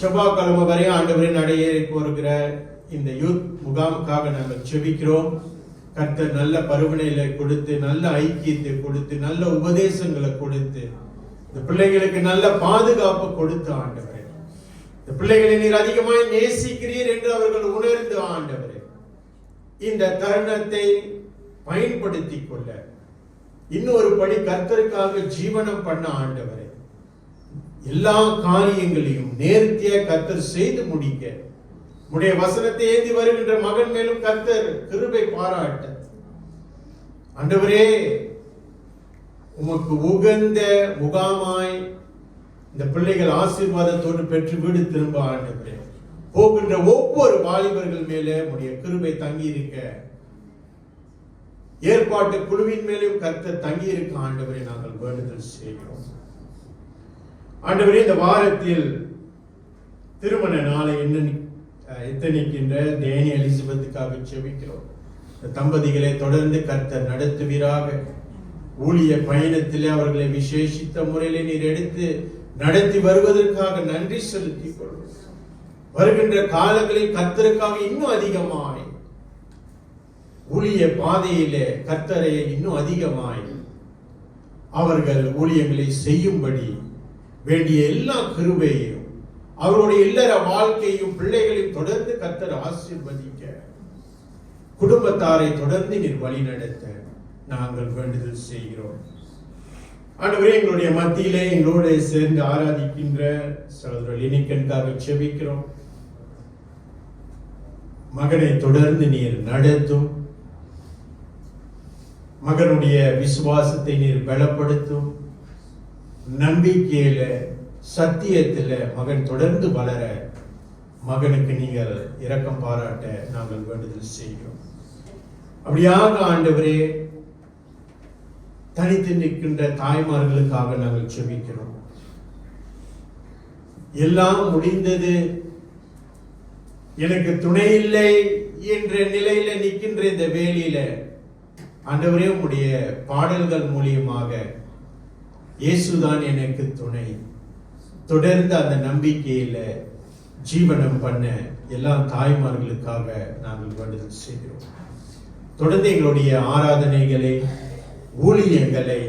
செவ்வாய்க்கிழமை வரை ஆண்டவரே நடையேறி போகிற இந்த யூத் முகாமுக்காக நாங்கள் ஜெபிக்கிறோம். கர்த்தர் நல்ல பருவநிலை கொடுத்து, நல்ல ஐக்கியத்தை கொடுத்து, நல்ல உபதேசங்களை கொடுத்து, இந்த பிள்ளைகளுக்கு நல்ல பாதுகாப்பு கொடுத்து ஆண்டவரே, இந்த பிள்ளைகளை நீர் அதிகமாய் நேசிக்கிறீர் என்று அவர்கள் உணர்ந்து ஆண்டவரே இந்த தருணத்தை பயன்படுத்திக் கொள்ள இன்னொரு படி கர்த்தருக்காக ஜீவனம் பண்ண ஆண்டவரே எல்லா காரியங்களையும் நேர்த்தியாக கர்த்தர் செய்து முடிக்க உடைய வசனத்தை ஏந்தி வருகின்ற மகன் மேலும் கர்த்தர் கிருபை பாராட்ட ஆண்டவரே உமக்கு உகந்த முகாமாய் இந்த பிள்ளைகள் ஆசீர்வாதத்தோடு பெற்று வீடு திரும்ப ஆண்டவரே போகின்ற ஒவ்வொரு வாலிபர்கள் மேலே உடைய கிருபை தங்கி இருக்க, ஏற்பாட்டு குழுவின் மேலும் கர்த்தர் தங்கி இருக்க ஆண்டவரே நாங்கள் வேண்டுதல் செய்கிறோம். ஆண்டவரே, இந்த வாரத்தில் திருமண நாளை எத்தனைக்கின்ற டேனி எலிசபெத்துக்காக ஜெபிக்கிறோம். இந்த தம்பதிகளை தொடர்ந்து கர்த்தர் நடத்துவீராக. ஊழிய பயணத்திலே அவர்களை விசேஷித்த முறையிலே நீர் எடுத்து நடத்தி வருவதற்காக நன்றி செலுத்திக் கொள்வோம். வருகின்ற காலங்களில் கர்த்தருக்காக இன்னும் அதிகமாய் ஊழிய பாதையிலே கர்த்தரை இன்னும் அதிகமாய் அவர்கள் ஊழியங்களை செய்யும்படி வேண்டிய எல்லா கிருபையும் அவருடைய இல்லற வாழ்க்கையும் பிள்ளைகளையும் தொடர்ந்து கர்த்தர் ஆசீர்வதிக்க, குடும்பத்தாரை தொடர்ந்து நீர் வழி நடத்த நாங்கள் வேண்டுதல் செய்கிறோம். ஆண்டவரே, எங்களுடைய மத்தியிலே எங்களோடு சேர்ந்து ஆராதிக்கின்ற சகோதரர் லினிக்கனுக்காக ஜெபிக்கிறோம். மகனை தொடர்ந்து நீர் நடத்தும், மகனுடைய விசுவாசத்தை நீர் பலப்படுத்தும், நம்பிக்கையில சத்தியத்தில் மகன் தொடர்ந்து வளர மகனுக்கு நீங்கள் இரக்கம் பாராட்ட நாங்கள் வேண்டுதல் செய்கிறோம். அப்படியாக ஆண்டவரே, தனித்து நிற்கின்ற தாய்மார்களுக்காக நாங்கள் ஜெபிக்கிறோம். எல்லாம் முடிந்தது, எனக்கு துணை இல்லை என்ற நிலையில நிற்கின்ற இந்த வேளையில ஆண்டவரே உம்முடைய பாடல்கள் மூலியமாக இயேசுதான் எனக்கு துணை, தொடர்ந்து அந்த நம்பிக்கையில ஜீவனம் பண்ண எல்லா தாய்மார்களுக்காக நாங்கள் வேண்டுதல் செய்கிறோம். தொடர்ந்து எங்களுடைய ஆராதனைகளை, ஊழியங்களை,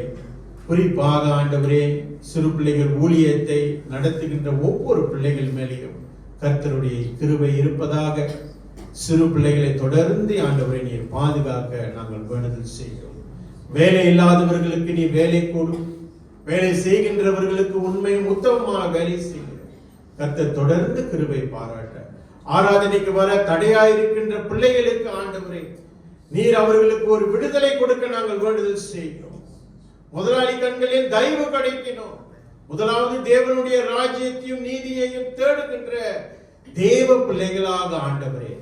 குறிப்பாக ஆண்டவரே சிறு பிள்ளைகள் ஊழியத்தை நடத்துகின்ற ஒவ்வொரு பிள்ளைகள் மேலேயும் கர்த்தருடைய கிருபை இருப்பதாக. சிறு பிள்ளைகளை தொடர்ந்து ஆண்டவரை நீர் பாதுகாக்க நாங்கள் வேண்டுதல் செய்கிறோம். வேலை இல்லாதவர்களுக்கு நீ வேலை கொடும், வேலை செய்கின்றவர்களுக்கு உண்மையும் உத்தமமாக வேலை செய்கிறோம். கர்த்தர் தொடர்ந்து கிருபை பாராட்ட, ஆராதனைக்கு வர தடையாயிருக்கின்ற பிள்ளைகளுக்கு ஆண்டவரே நீர் அவர்களுக்கு ஒரு விடுதலை கொடுக்க நாங்கள் வேண்டுதல் செய்கிறோம். முதலாளி கண்களில் தயவு கிடைக்கணும். முதலாவது தேவனுடைய ராஜ்யத்தையும் நீதியையும் தேடுகின்ற தேவ பிள்ளைகளாக ஆண்டவரே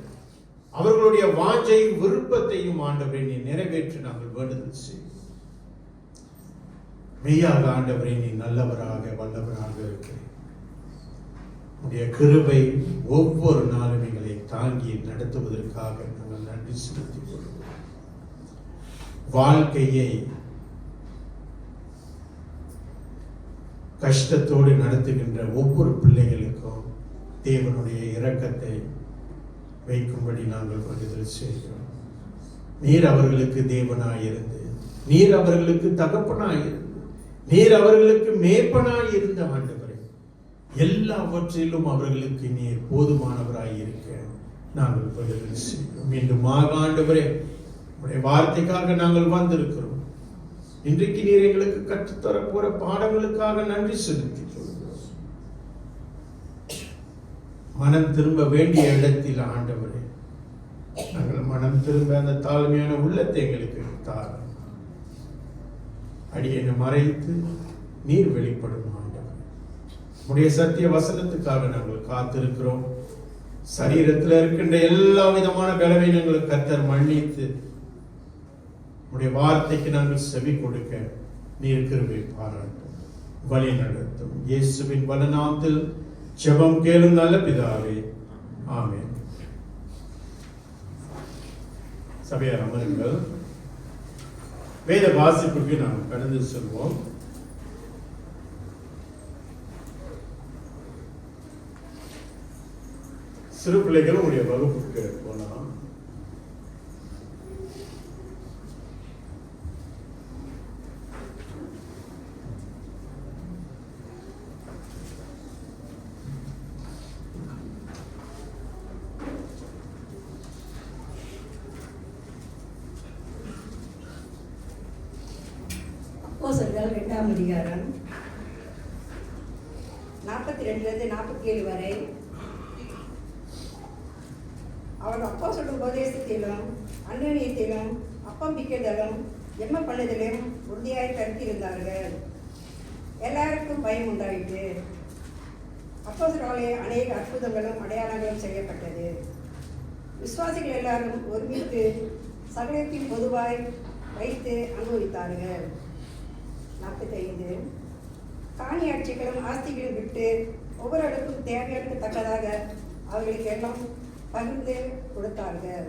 அவர்களுடைய வாஞ்சை விருப்பத்தையும் ஆண்டவரை நீ நிறைவேற்றி நாங்கள் வேண்டுதல் செய்கிறோம். மெய்யாக ஆண்டவரை நீ நல்லவராக வல்லவராக இருக்கிறேன். உடைய கிருபை ஒவ்வொரு நாளும் எங்களை தாங்கி நடத்துவதற்காக நாங்கள் நன்றி செலுத்திக் கொள்கிறோம். வாழ்க்கையை கஷ்டத்தோடு நடத்துகின்ற ஒவ்வொரு பிள்ளைகளுக்கும் தேவனுடைய இரக்கத்தை வைக்கும்படி நாங்கள் வேண்டுதல் செய்கிறோம். நீர் அவர்களுக்கு தேவனாயிருந்து, நீர் அவர்களுக்கு தகப்பனாயிருந்து, நீர் அவர்களுக்கு மேய்ப்பனாயிருந்த ஆண்டவரே, எல்லாவற்றிலும் அவர்களுக்கு நீர் போதுமானவராயிருக்க நாங்கள் வேண்டுதல் செய்கிறோம். மீண்டும் ஆண்டவரே, உடைய வார்த்தைக்காக நாங்கள் வந்திருக்கிறோம். இன்றைக்கு நீர் எங்களுக்கு கற்றுத்தர போற பாடங்களுக்காக நன்றி செலுத்திக் கொள்கிறோம். மனம் திரும்ப வேண்டிய இடத்தில் ஆண்டவரே, நாங்கள் மனம் திரும்ப அந்த தாழ்மையான உள்ளத்தை எங்களுக்கு தாரும். அடியனை மறைத்து நீர் வெளிப்படும் ஆண்டவர். உடைய சத்திய வசனத்துக்காக நாங்கள் காத்திருக்கிறோம். சரீரத்தில் இருக்கின்ற எல்லா விதமான பலவீனங்களை கர்த்தர் மன்னித்து உடைய வார்த்தைக்கு நாங்கள் செவி கொடுக்க நீர் கிருபை பாராட்டும், வழி நடத்தும். இயேசுவின் வலநாமத்தில் ஜெபம் கேளும் நல்ல பிதாவே, ஆமென். சபையார் அமருங்கள். வேத வாசிப்புக்கு நாம் கடந்து செல்வோம். சிறு பிள்ளைகள் உங்களுடைய வகுப்புக்கு போலாம். அப்போஸ்தலர்கள் 2ஆம் அதிகாரம் 42 47 வரை. அவள் அப்போஸ்தலர் உபதேசத்திலும் அந்நியத்திலும் அப்பம் பிக்கிறதிலும் ஜெபம் பண்ணுதலும் உறுதியாய் கருத்திருந்தார்கள். எல்லாருக்கும் பயம் உண்டாயிற்று. அப்போஸ்தலராலே அநேக அற்புதங்களும் அடையாளங்களும் செய்யப்பட்டது. விசுவாசிகள் எல்லாரும் ஒருமித்து சகலத்தையும் பொதுவாய் வைத்து அனுபவித்தார்கள். 45 காணியாட்சிகளும் ஆஸ்திகளும் விட்டு ஒவ்வொருவருக்கும் தேவையான தக்கதாக அவர்களுக்கு எல்லாம் பகிர்ந்து கொடுத்தார்கள்.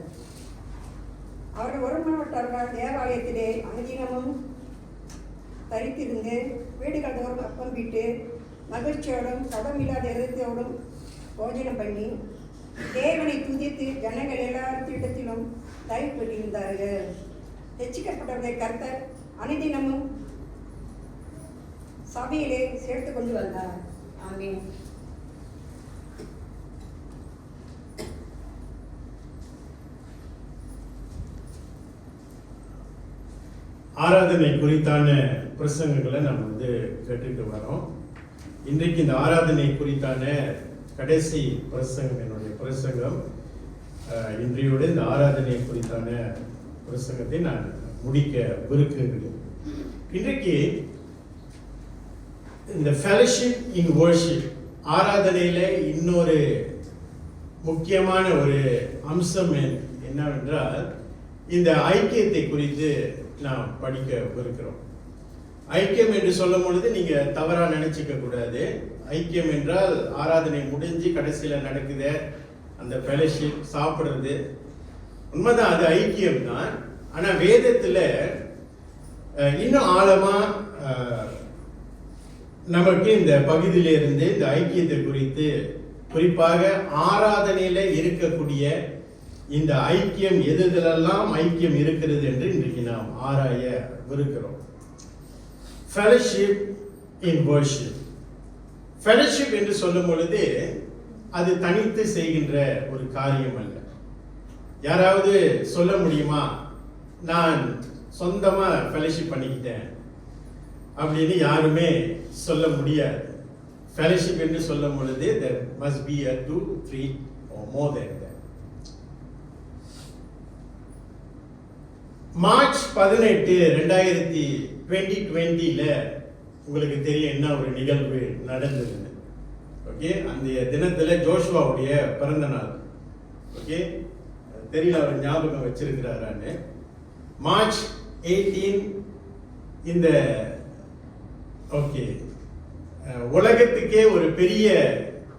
அவர்கள் ஒருமனப்பட்டவர்கள் தேவாலயத்திலே அனுதினமும் தரித்திருந்து வீடுகள் தோறும் அப்பம் விட்டு மகிழ்ச்சியோடும் கவமில்லாத இருதயத்தோடும் போஜனம் பண்ணி தேவனை துதித்து ஜனங்கள் எல்லாத்திடத்திலும் தயவு பெற்றிருந்தார்கள். ரட்சிக்கப்பட்டவர்களை கர்த்தர் அனுதினமும் சபையிலே சேர்த்து கொண்டு வந்தார். ஆமென். ஆராதனை குறித்தான பிரசங்கங்களை நம்ம கேட்டுட்டு வரோம். இன்றைக்கு இந்த ஆராதனை குறித்தான கடைசி பிரசங்கம், என்னுடைய பிரசங்கம். இன்றையோட இந்த ஆராதனை குறித்தான பிரசங்கத்தை நான் முடிக்க விரும்புகிறேன். இன்றைக்கு இந்த ஃபெலோஷிப் இன் வர்ஷிப், ஆராதனையில இன்னொரு முக்கியமான ஒரு அம்சம் என்னவென்றால் இந்த ஐக்கியத்தை குறித்து நாம் படிக்க இருக்கிறோம். ஐக்கியம் என்று சொல்லும் பொழுது நீங்க தவறா நினைச்சுக்க கூடாது. ஐக்கியம் என்றால் ஆராதனை முடிஞ்சு கடைசியில நடக்குது அந்த ஃபெலோஷிப், சாப்பிடுறது, உண்மைதான், அது ஐக்கியம் தான். ஆனா வேதத்துல இன்னும் ஆழமா நமக்கு இந்த பகுதியில இருந்து இந்த ஐக்கியத்தை குறித்து, குறிப்பாக ஆராதனையில இருக்கக்கூடிய இந்த ஐக்கியம் எதுலெல்லாம் ஐக்கியம் இருக்கிறது என்று இன்றைக்கு நாம் ஆராய இருக்கிறோம். ஃபெலோஷிப் இன் வர்ஷிப். ஃபெலோஷிப் என்று சொல்லும் பொழுது அது தனித்து செய்கின்ற ஒரு காரியம் அல்ல. யாராவது சொல்ல முடியுமா, நான் சொந்தமா ஃபெலோஷிப் பண்ணிக்கிட்டேன் அப்படின்னு? யாருமே சொல்ல முடியாது. ஃபெலோஷிப் என்று சொல்லும் பொழுது there must be a 2, 3 or more than that. March 18, 2020ல உங்களுக்கு தெரியும் என்ன ஒரு நிகழ்வு நடந்தது. ஓகே, அந்த தினத்துல ஜோஷுவாவுடைய பிறந்த நாள். ஓகே, தெரியல அவர் ஞாபகம் வச்சிருக்கிறாரான்னு. மார்ச் 18 இந்த ஓகே உலகத்துக்கே ஒரு பெரிய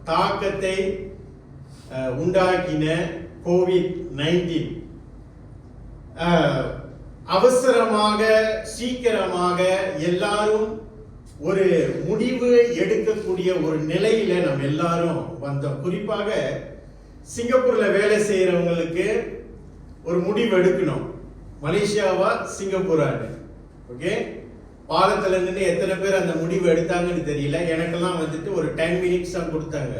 தாக்கத்தை உண்டாக்கின COVID-19 அவசரமாக சீக்கிரமாக எல்லாரும் ஒரு முடிவு எடுக்கக்கூடிய ஒரு நிலையில நம்ம எல்லாரும் வந்தோம். குறிப்பாக சிங்கப்பூர்ல வேலை செய்யறவங்களுக்கு ஒரு முடிவு எடுக்கணும், மலேசியாவா சிங்கப்பூரான்னு. ஓகே, பாலத்துல இருந்து எத்தனை பேர் அந்த முடிவு எடுத்தாங்கன்னு தெரியல. எனக்கெல்லாம் வந்துட்டு ஒரு 10 மினிட்ஸ் தான் கொடுத்தாங்க.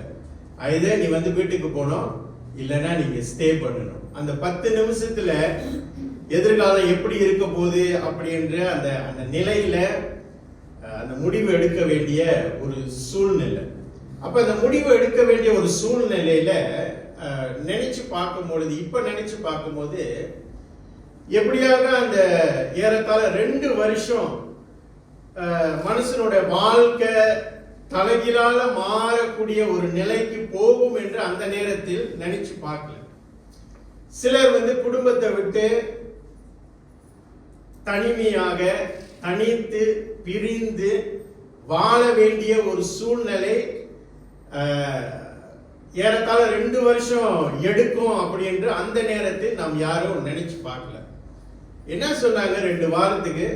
ஐதர் நீ வீட்டுக்கு போனோம், இல்லைன்னா நீங்க ஸ்டே பண்ணணும். அந்த 10 நிமிஷத்துல எதிர்காலம் எப்படி இருக்க போகுது அப்படின்ற அந்த அந்த நிலையில அந்த முடிவு எடுக்க வேண்டிய ஒரு சூழ்நிலை. அப்ப அந்த முடிவு எடுக்க வேண்டிய ஒரு சூழ்நிலையில நினைச்சு பார்க்கும்பொழுது, இப்ப நினைச்சு பார்க்கும்போது, எப்படியாக அந்த ஏறத்தாழ 2 வருஷம் மனுஷனோட வாழ்க்கை தலைகீழால மாறக்கூடிய ஒரு நிலைக்கு போகும் என்று அந்த நேரத்தில் நினைச்சு பார்க்கல. சிலர் குடும்பத்தை விட்டு தனிமையாக தனித்து பிரிந்து வாழ வேண்டிய ஒரு சூழ்நிலை ஏறத்தாழ 2 வருஷம் எடுக்கும் அப்படி என்று அந்த நேரத்தில் நாம் யாரும் நினைச்சு பார்க்கல. என்ன சொன்னாங்க, 2 வாரத்துக்கு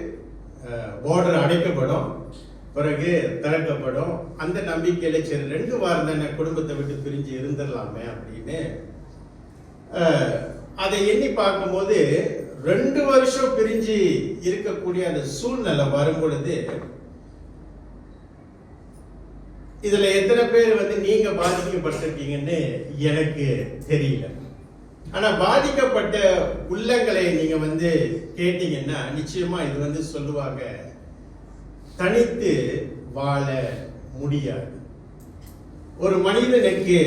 பார்டர் அடைக்கப்படும், பிறகு திறக்கப்படும். அந்த நம்பிக்கையில சரி 2 வாரம் தானே, குடும்பத்தை விட்டு பிரிஞ்சு இருந்துடலாமே அப்படின்னு அதை எண்ணி பார்க்கும்போது 2 வருஷம் பிரிஞ்சு இருக்கக்கூடிய அந்த சூழ்நிலை வரும் பொழுது, இதுல எத்தனை பேர் நீங்க பாதிக்கப்பட்டிருக்கீங்கன்னு எனக்கு தெரியல. ஆனா பாதிக்கப்பட்ட உள்ளங்களை நீங்க கேட்டீங்கன்னா நிச்சயமா இது சொல்லுவாங்க, தனித்து வாழ முடியாது. ஒரு மனிதனுக்கு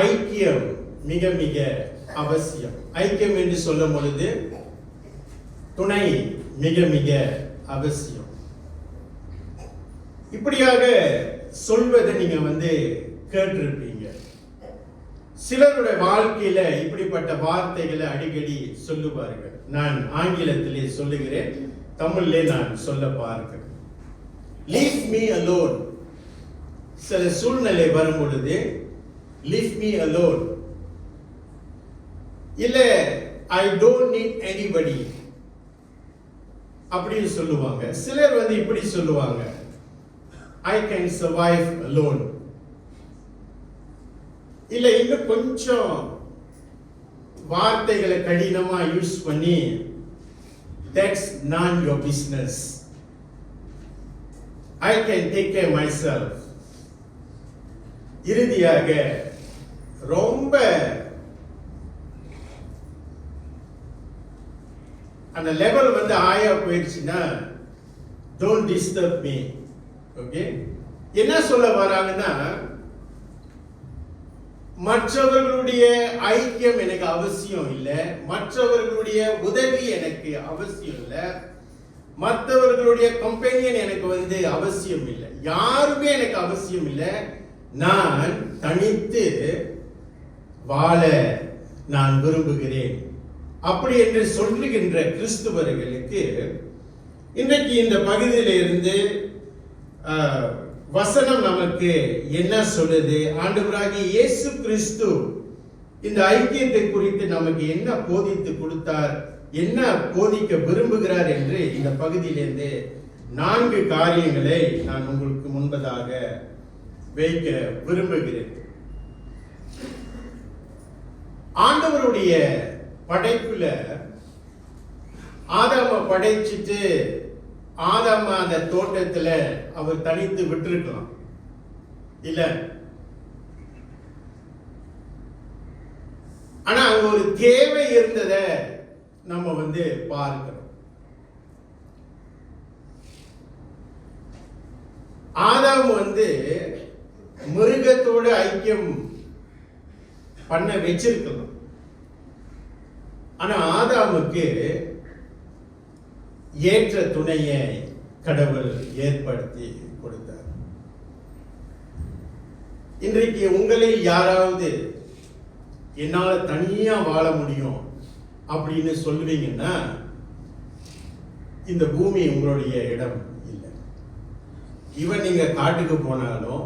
ஐக்கியம் மிக மிக அவசியம். ஐக்கியம் என்று சொல்லும் பொழுது துணை மிக மிக அவசியம். இப்படியாக சொல்வதை நீங்க கேட்டிருப்பீங்க. சிலருடைய வாழ்க்கையில இப்படிப்பட்ட வார்த்தைகளை அடிக்கடி சொல்லுவார்கள். நான் ஆங்கிலத்திலே சொல்லுகிறேன், தமிழிலே நான் சொல்ல பார்க்கிறேன். Leave me alone. சில சூழ்நிலை வரும் பொழுது லீவ் மீ அலோன், இல்ல ஐ டோன்ட் நீட் எனிபடி அப்படின்னு சொல்லுவாங்க. சிலர் இப்படி சொல்லுவாங்க, I can survive alone. இல்ல இன்னும் கொஞ்சம் வார்த்தைகளை கடினமா யூஸ் பண்ணி, that's none your business, I can take care myself. இறுதியாக ரொம்ப அந்த லெவல் ஆயா போயிடுச்சுன்னா don't disturb me. ஓகே, என்ன சொல்ல வராங்கன்னா, மற்றவர்களுடைய ஐக்கியம் எனக்கு அவசியம் இல்லை, மற்றவர்களுடைய உதவி எனக்கு அவசியம் இல்லை, மற்றவர்களுடைய கம்பெனியன் எனக்கு அவசியம் இல்லை, யாருமே எனக்கு அவசியம் இல்லை, நான் தனித்து வாழ நான் விரும்புகிறேன் அப்படி என்று சொல்லுகின்ற கிறிஸ்துவர்களுக்கு இன்றைக்கு இந்த பகுதியில இருந்து வசனம் நமக்கு என்ன சொல்லுது, ஆண்டவராகிய இயேசு கிறிஸ்து இந்த ஐக்கியத்தை குறித்து நமக்கு என்ன போதித்து கொடுத்தார், என்ன போதிக்க விரும்புகிறார் என்று இந்த பகுதியிலிருந்து 4 காரியங்களை நான் உங்களுக்கு முன்பதாக வைக்க விரும்புகிறேன். ஆண்டவருடைய படைப்புல ஆதாம படைச்சிட்டு ஆதாம அந்த தோட்டத்துல அவர் தனித்து விட்டிருக்கலாம் இல்ல, ஆனா அங்க ஒரு தேவை இருந்ததை நம்ம பார்க்கிறோம். ஆதாம் மிருகத்தோட ஐக்கியம் பண்ண வச்சிருக்கலாம், ஆனா ஆதாமுக்கு ஏற்ற துணையை கடவுள் ஏற்படுத்தி கொடுத்தார். இன்றைக்கு உங்களில் யாராவது என்னால தனியா வாழ முடியும் அப்படின்னு சொல்லுவீங்கன்னா இந்த பூமி உங்களுடைய இடம் இல்லை. இவன் நீங்க காட்டுக்கு போனாலும்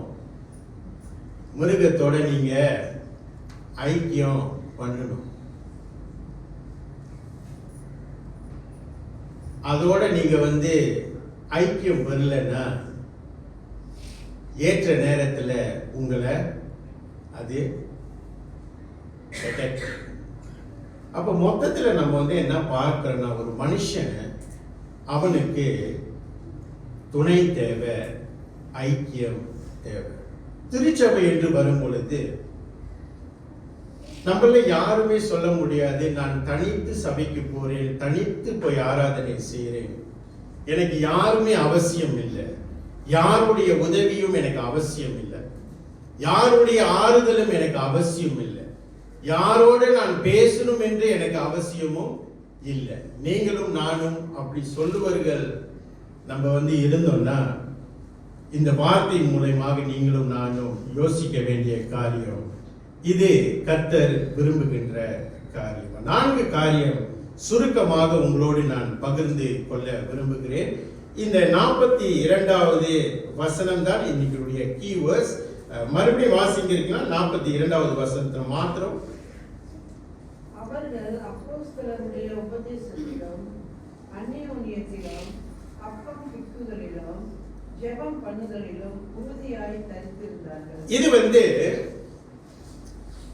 மிருகத்தோட நீங்க ஐக்கியம் பண்ணணும். அதோட நீங்க ஐக்கியம் பெறலைன்னா ஏற்ற நேரத்துல உங்களை அது attack. அப்ப மொத்தத்துல நம்ம என்ன பார்க்கிறோம்னா, ஒரு மனுஷன் அவனுக்கு துணை தேவை, ஐக்கியம் தேவை. திருச்சபை என்று வரும் பொழுது நம்மள யாருமே சொல்ல முடியாது, நான் தனித்து சபைக்கு போறேன், தனித்து போய் ஆராதனை செய்கிறேன், எனக்கு யாருமே அவசியம் இல்லை, யாருடைய உதவியும் எனக்கு அவசியம் இல்லை, யாருடைய ஆறுதலும் எனக்கு அவசியம் இல்லை, யாரோட நான் பேசணும் என்று எனக்கு அவசியமும் இல்லை. நீங்களும் நானும் அப்படி சொல்லுவர்கள் நம்ம இருந்தோம்னா, இந்த வார்த்தை மூலமாக நீங்களும் நானும் யோசிக்க வேண்டிய காரியம் இது கர்த்தர் விரும்புகின்ற காரியம். 4 காரியம் சுருக்கமாக உங்களோடு நான் பகிர்ந்து கொள்ள விரும்புகிறேன். இந்த 42வது வசனம் தான் இன்னைக்குடைய கீவேர்ட்ஸ். மறுபடியும் வாசிக்கிறீங்களா? 42வது வசனத்தை மாத்திரம். அவர்கள் அப்போஸ்தலருடைய உபதேசத்திலும் அந்நியோன்யத்திலும் அப்பம் பிக்குதலிலும் ஜெபம் பண்ணுதலிலும் உறுதியாய் தரித்திருந்தார்கள். இது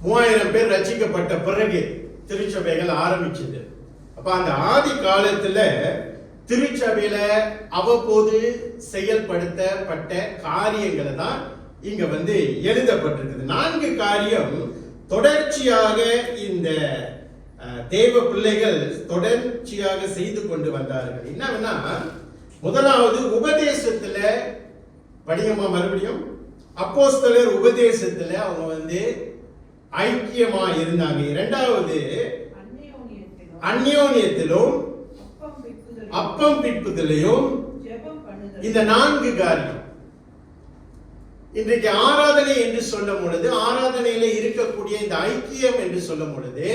3000 பேர் ரட்சிக்கப்பட்ட பிறகு திருச்சபைகள் ஆரம்பிச்சது. அப்ப அந்த ஆதி காலத்துல திருச்சபையில அவ்வப்போது செயல்படுத்தப்பட்ட காரியங்களை தான் இங்க எழுதப்பட்டிருக்குது. 4 காரியம் தொடர்ச்சியாக இந்த தேவ பிள்ளைகள் தொடர்ச்சியாக செய்து கொண்டு வந்தார்கள். என்னன்னா, முதலாவது உபதேசத்துல படிங்கம்மா மறுபடியும். அப்போஸ்தலர் உபதேசத்துல அவங்க ஐக்கியமா இருந்தாங்க. இரண்டாவது அந்நியோன்யத்திலும் அப்பம் பிற்புதலையும் இந்த 4 காரியம். இன்றைக்கு ஆராதனை என்று சொல்லும் பொழுது, ஆராதனையில இருக்கக்கூடிய இந்த ஐக்கியம் என்று சொல்லும் பொழுது,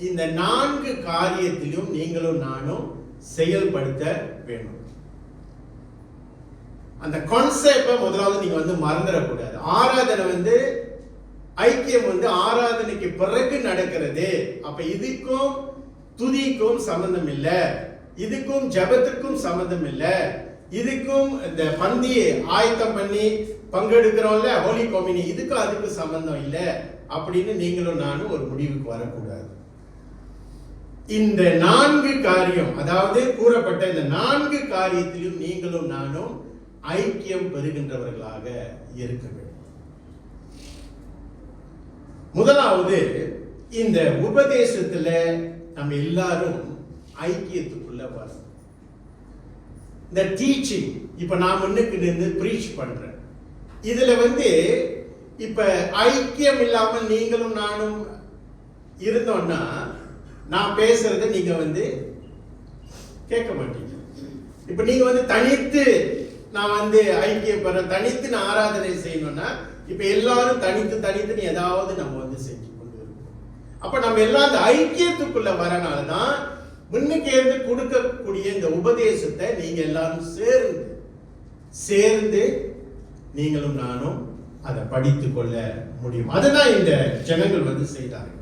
இந்த 4 காரியத்திலும் நீங்களும் நானும் செயல்படுத்த வேண்டும். அந்த கான்செப்டை முதலாவது நீங்க மறந்துடக்கூடாது. ஆராதனை ஐக்கியம் ஆராதனைக்கு பிறகு நடக்கிறது. அப்ப இதுக்கும் துதிக்கும் சம்பந்தம் இல்ல, இதுக்கும் ஜெபத்துக்கும் சம்பந்தம் இல்ல, இதுக்கும் இந்த பந்தி ஆயத்தம் பண்ணி பங்கெடுக்கிறோம்ல ஹோலி கம்யூனி, இதுக்கும் அதுக்கு சம்பந்தம் இல்ல அப்படின்னு நீங்களும் நானும் ஒரு முடிவுக்கு வரக்கூடாது. இந்த 4 காரியம், அதாவது கூறப்பட்ட இந்த 4 காரியத்திலும் நீங்களும் நானும் ஐக்கியம் பெறுகின்றவர்களாக இருக்க வேண்டும். முதலாவது, இந்த உபதேசத்துல நம்ம எல்லாரும் ஐக்கியத்துக்குள்ள வரும். இந்த டீச்சிங், இப்ப நான் முன்னுக்கு நின்று பிரீச் பண்றேன். இதுல இப்ப ஐக்கியம் இல்லாமல் நீங்களும் நானும் இருந்தோம்னா, நான் பேசுறத நீங்க கேட்க மாட்டீங்க. இப்ப நீங்க தனித்து நான் ஐக்கியம் பெற, தனித்து நான் ஆராதனை செய்யணும்னா, இப்ப எல்லாரும் தனித்து தனித்து ஏதாவது நம்ம செஞ்சு கொண்டு இருக்கோம். அப்ப நம்ம எல்லாம் அந்த ஐக்கியத்துக்குள்ள வரனால்தான் முன்னுக்கு இருந்து கொடுக்கக்கூடிய இந்த உபதேசத்தை நீங்க எல்லாரும் சேர்ந்து நீங்களும் நானும் அதை படித்துக் கொள்ள முடியும். அதுதான் இந்த ஜனங்கள் செய்தார்கள்.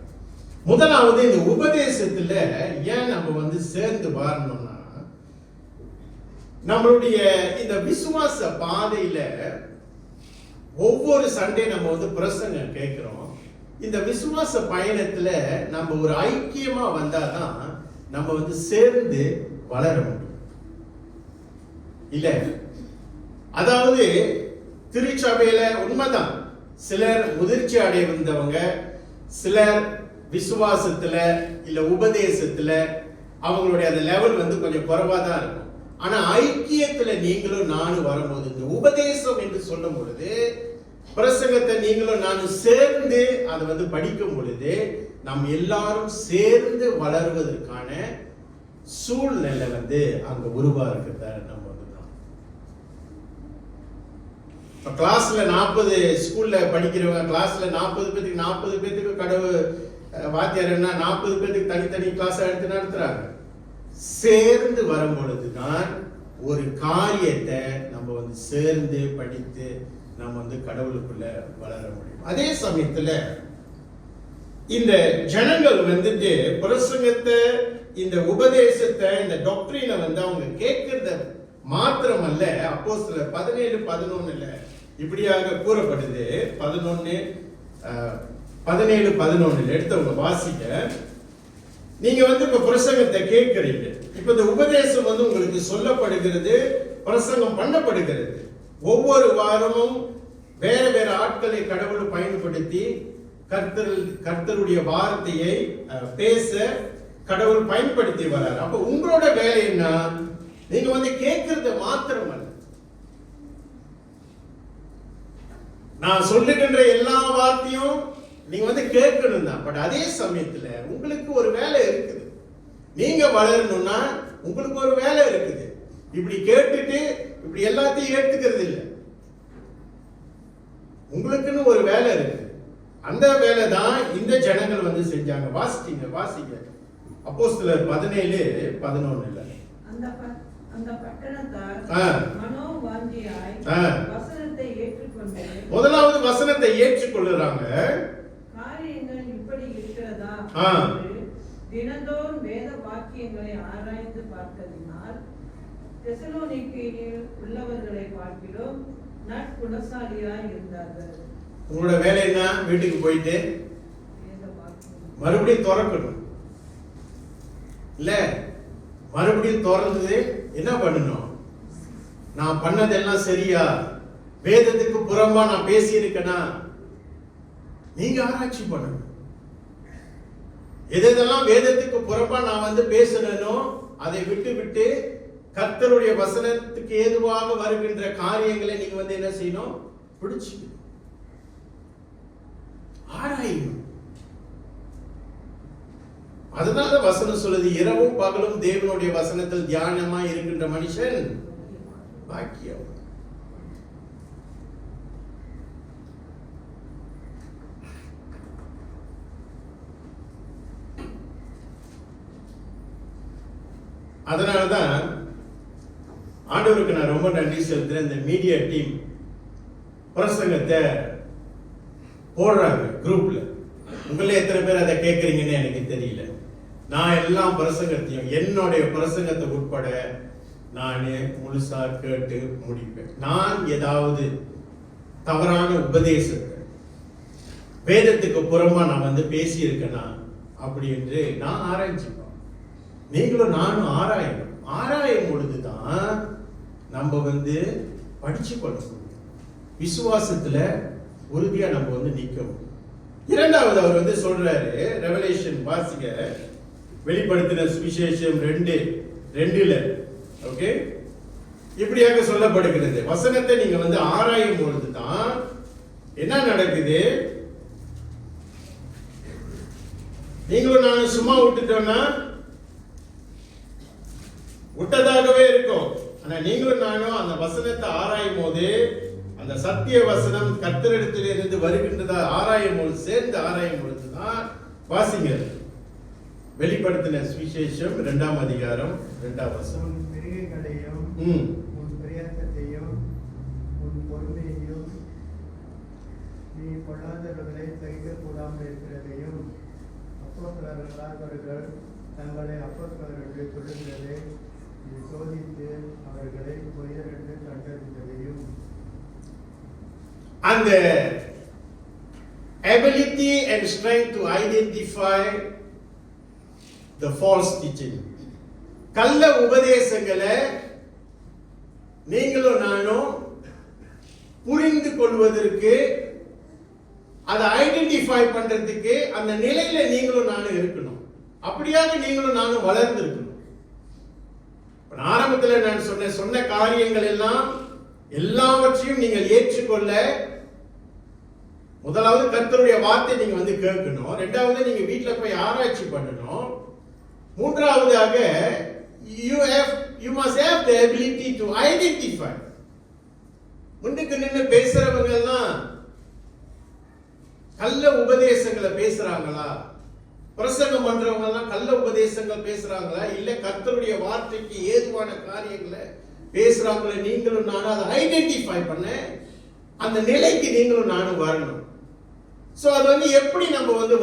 முதலாவது, இந்த உபதேசத்துல ஏன் நம்ம சேர்ந்து வரணும்னா, நம்மளுடைய இந்த விசுவாச பாதையில ஒவ்வொரு சண்டே நம்ம பிரசங்கம் கேட்கிறோம். இந்த விசுவாச பயணத்துல நம்ம ஒரு ஐக்கியமா வந்தாதான் நம்ம சேர்ந்து வளர முடியும். இல்ல, அதாவது திருச்சபையில உண்மைதான், சிலர் முதிர்ச்சி அடைய வந்தவங்க, சிலர் விசுவாசத்துல இல்ல உபதேசத்துல அவங்களுடைய அந்த லெவல் கொஞ்சம் குறைவா தான் இருக்கும். ஆனா ஐக்கியத்துல நீங்களும் நானும் வரும்போது, இந்த உபதேசம் என்று சொல்லும் பொழுது, பிரசங்கத்தை நீங்களும் நானும் சேர்ந்து அதை படிக்கும் பொழுது, நம்ம எல்லாரும் சேர்ந்து வளருவதற்கான சூழ்நிலை அங்க உருவாக்குறத நம்ம இப்ப கிளாஸ்ல 40 ஸ்கூல்ல படிக்கிறவங்க கிளாஸ்ல 40 பேத்துக்கு கடவுள் வாத்தியார் 40 பேத்துக்கு தனித்தனி கிளாஸ் எடுத்து நடத்துறாங்க. சேர்ந்து வரும் பொழுதுதான் ஒரு காரியத்தை நம்ம சேர்ந்து படித்து நம்ம கடவுளுக்குள்ள வளர முடியும். அதே சமயத்துல இந்த ஜனங்கள் வந்துட்டு பிரசங்கத்தை, இந்த உபதேசத்தை, இந்த டாக்டரினை வந்து அவங்க கேட்கறத மாத்திரமல்ல, அப்போஸ்தலர் 17:11 இப்படியாக கூறப்படுது. 17:11 எடுத்தவங்க வாசிக்க. நீங்க வந்து இப்ப பிரசங்கத்தை கேட்கிறீங்க. இப்ப இந்த உபதேசம் வந்து உங்களுக்கு சொல்லப்படுகிறது, பிரசங்கம் பண்ணப்படுகிறது. ஒவ்வொரு வாரமும் வேற வேற ஆட்களை கடவுள் பயன்படுத்தி கர்த்தருடைய வார்த்தையை பேச கடவுள் பயன்படுத்தி வர்றார். அப்ப உங்களோட வேலை என்ன? நீங்க வந்து கேட்கறது மாத்திரமல்ல, நான் சொல்லுகின்ற எல்லா வார்த்தையும் நீங்க வந்து கேட்கணும் தான். பட் அதே சமயத்துல உங்களுக்கு ஒரு வேலை இருக்குது. நீங்க வளரணும்னா உங்களுக்கு ஒரு வேலை இருக்குது. இப்படி கேட்டுட்டு இப்படி எல்லாத்தையும் ஏற்றுக்கிறது இல்லை. உங்களுக்குன்னு ஒரு வேலை இருக்கு. அந்த வேலை தான் இந்த ஜனங்கள் வந்து செஞ்சாங்க. வாசிங்க அப்போஸ்தலர் 17:11. அந்த பட்டணத்தார் மனோவாஞ்சியாய் வசனத்தை ஏற்றுக்கொண்டு, முதலாவது வசனத்தை ஏற்றுக்கொள்ளுறாங்க. காரியங்கள் இப்படி இருக்கிறதா என்று தினந்தோறும் வேத வாக்கியங்களை ஆராய்ந்து பார்த்ததினால் தெசலோனிக்கேயில் உள்ளவர்களை பார்க்கிறோம் நற்குணசாலியாய் இருந்தார்கள். உங்களோட வேலை என்ன? வீட்டுக்கு போயிட்டு மறுபடியும் திறக்கணும் இல்ல? மறுபடியும் திறந்து என்ன பண்ணணும்? நான் பண்ணதெல்லாம் சரியா? வேதத்துக்கு புறம்பா நான் பேசி இருக்கேனா? நீங்க ஆராய்ச்சி பண்ணணும். எதெல்லாம் வேதத்துக்கு புறம்பா நான் வந்து பேசணும், அதை விட்டு கர்த்தருடைய வசனத்துக்கு ஏதுவாக வருகின்ற காரியங்களை நீங்க வந்து என்ன செய்யணும்? பிடிச்சுக்கணும், ஆராயணும். அதனால வசனம் சொல்லுது, இரவும் பகலும் தேவனுடைய வசனத்தில் தியானமா இருக்கின்ற மனுஷன் பாக்கியம். அதனாலதான் ஆண்டவருக்கு நான் ரொம்ப நன்றி செலுத்துறேன். இந்த மீடியா டீம் பிரசங்கத்தை போடுறாங்க குரூப்ல. உங்களே எத்தனை பேர் அதை கேட்கறீங்கன்னு எனக்கு தெரியல. நான் எல்லாம் பிரசங்கத்தையும் என்னுடைய பிரசங்கத்தை உட்பட நான் முழுசா கேட்டு முடிப்பேன். நான் ஏதாவது தவறான உபதேசத்தை வேதத்துக்கு புறமா நான் வந்து பேசி இருக்கேனா அப்படி என்று நான் ஆராய்ச்சிப்பேன். நீங்களும் நானும் ஆராயணும். ஆராயும் பொழுதுதான் நம்ம வந்து படிச்சு கொள்ளணும். விசுவாசத்துல உறுதியா நம்ம வந்து நிற்கணும். இரண்டாவது அவர் வந்து சொல்றாரு, ரெவலேஷன் வாசிக்க, வெளிப்படுத்தின சுவிசேஷம் 2:2 ஓகே, இப்படியாக சொல்லப்படுகிறது. வசனத்தை நீங்க வந்து ஆராயும் பொழுதுதான் என்ன நடக்குது? நீங்களும் நானும் சும்மா விட்டுட்டோம்னா விட்டதாகவே இருக்கும். ஆனா நீங்களும் நானும் அந்த வசனத்தை ஆராயும் போது, அந்த சத்திய வசனம் கர்த்தரிடத்தில் இருந்து வருகின்றதா ஆராயும் போது, சேர்ந்து ஆராயும் பொழுதுதான் வாசிங்க வெளிப்படுத்தின சுவிசேஷம் 2ஆம் அதிகாரம் 2ஆம் வசனம். மிருகங்களையும் உன் பிரயாசத்தையும் உன் பொறுமையையும் நீ பொல்லாதவர்களை சகிக்க கூடாமல் இருக்கிறதையும் அப்போஸ்தலர்களானவர்கள் தங்களை அப்போஸ்தலர்கள் சொல்லுகிறதை நீ சோதித்து அவர்களை பொய்யர் என்று கண்டறிந்ததையும். And the ability and strength to identify the false teaching. கள்ள உபதேசங்களை நீங்களும் நானும் புரிந்து கொள்வதற்கு, அதை ஐடென்டிஃபை பண்றதுக்கு அந்த நிலையில நீங்களும் நானும் இருக்கணும். அப்படியாக நீங்களும் நானும் வளர்ந்து இருக்கணும். ஆரம்பத்தில் நான் சொன்ன காரியங்கள் எல்லாம் எல்லாவற்றையும் நீங்கள் ஏற்றுக்கொள்ள, முதலாவது கர்த்தருடைய வார்த்தை நீங்க வந்து கேட்கணும். இரண்டாவது நீங்க வீட்டுல போய் ஆராய்ச்சி பண்ணணும். மூன்றாவதாக you must have the ability to identify. முன்னுக்கு நின்று பேசுறவங்க எல்லாம் கள்ள உபதேசங்களை பேசுறாங்களா? பிரசங்கம் பண்றவங்க எல்லாம் கள்ள உபதேசங்கள் பேசுறாங்களா? இல்ல கர்த்தருடைய வார்த்தைக்கு ஏதுவான காரியங்களை பேசுறாங்களே? நீங்களும் நானும் அதை ஐடென்டிஃபை பண்ண அந்த நிலைக்கு நீங்களும் நானும் வரணும். சோ அது வந்து எப்படி நம்ம வந்து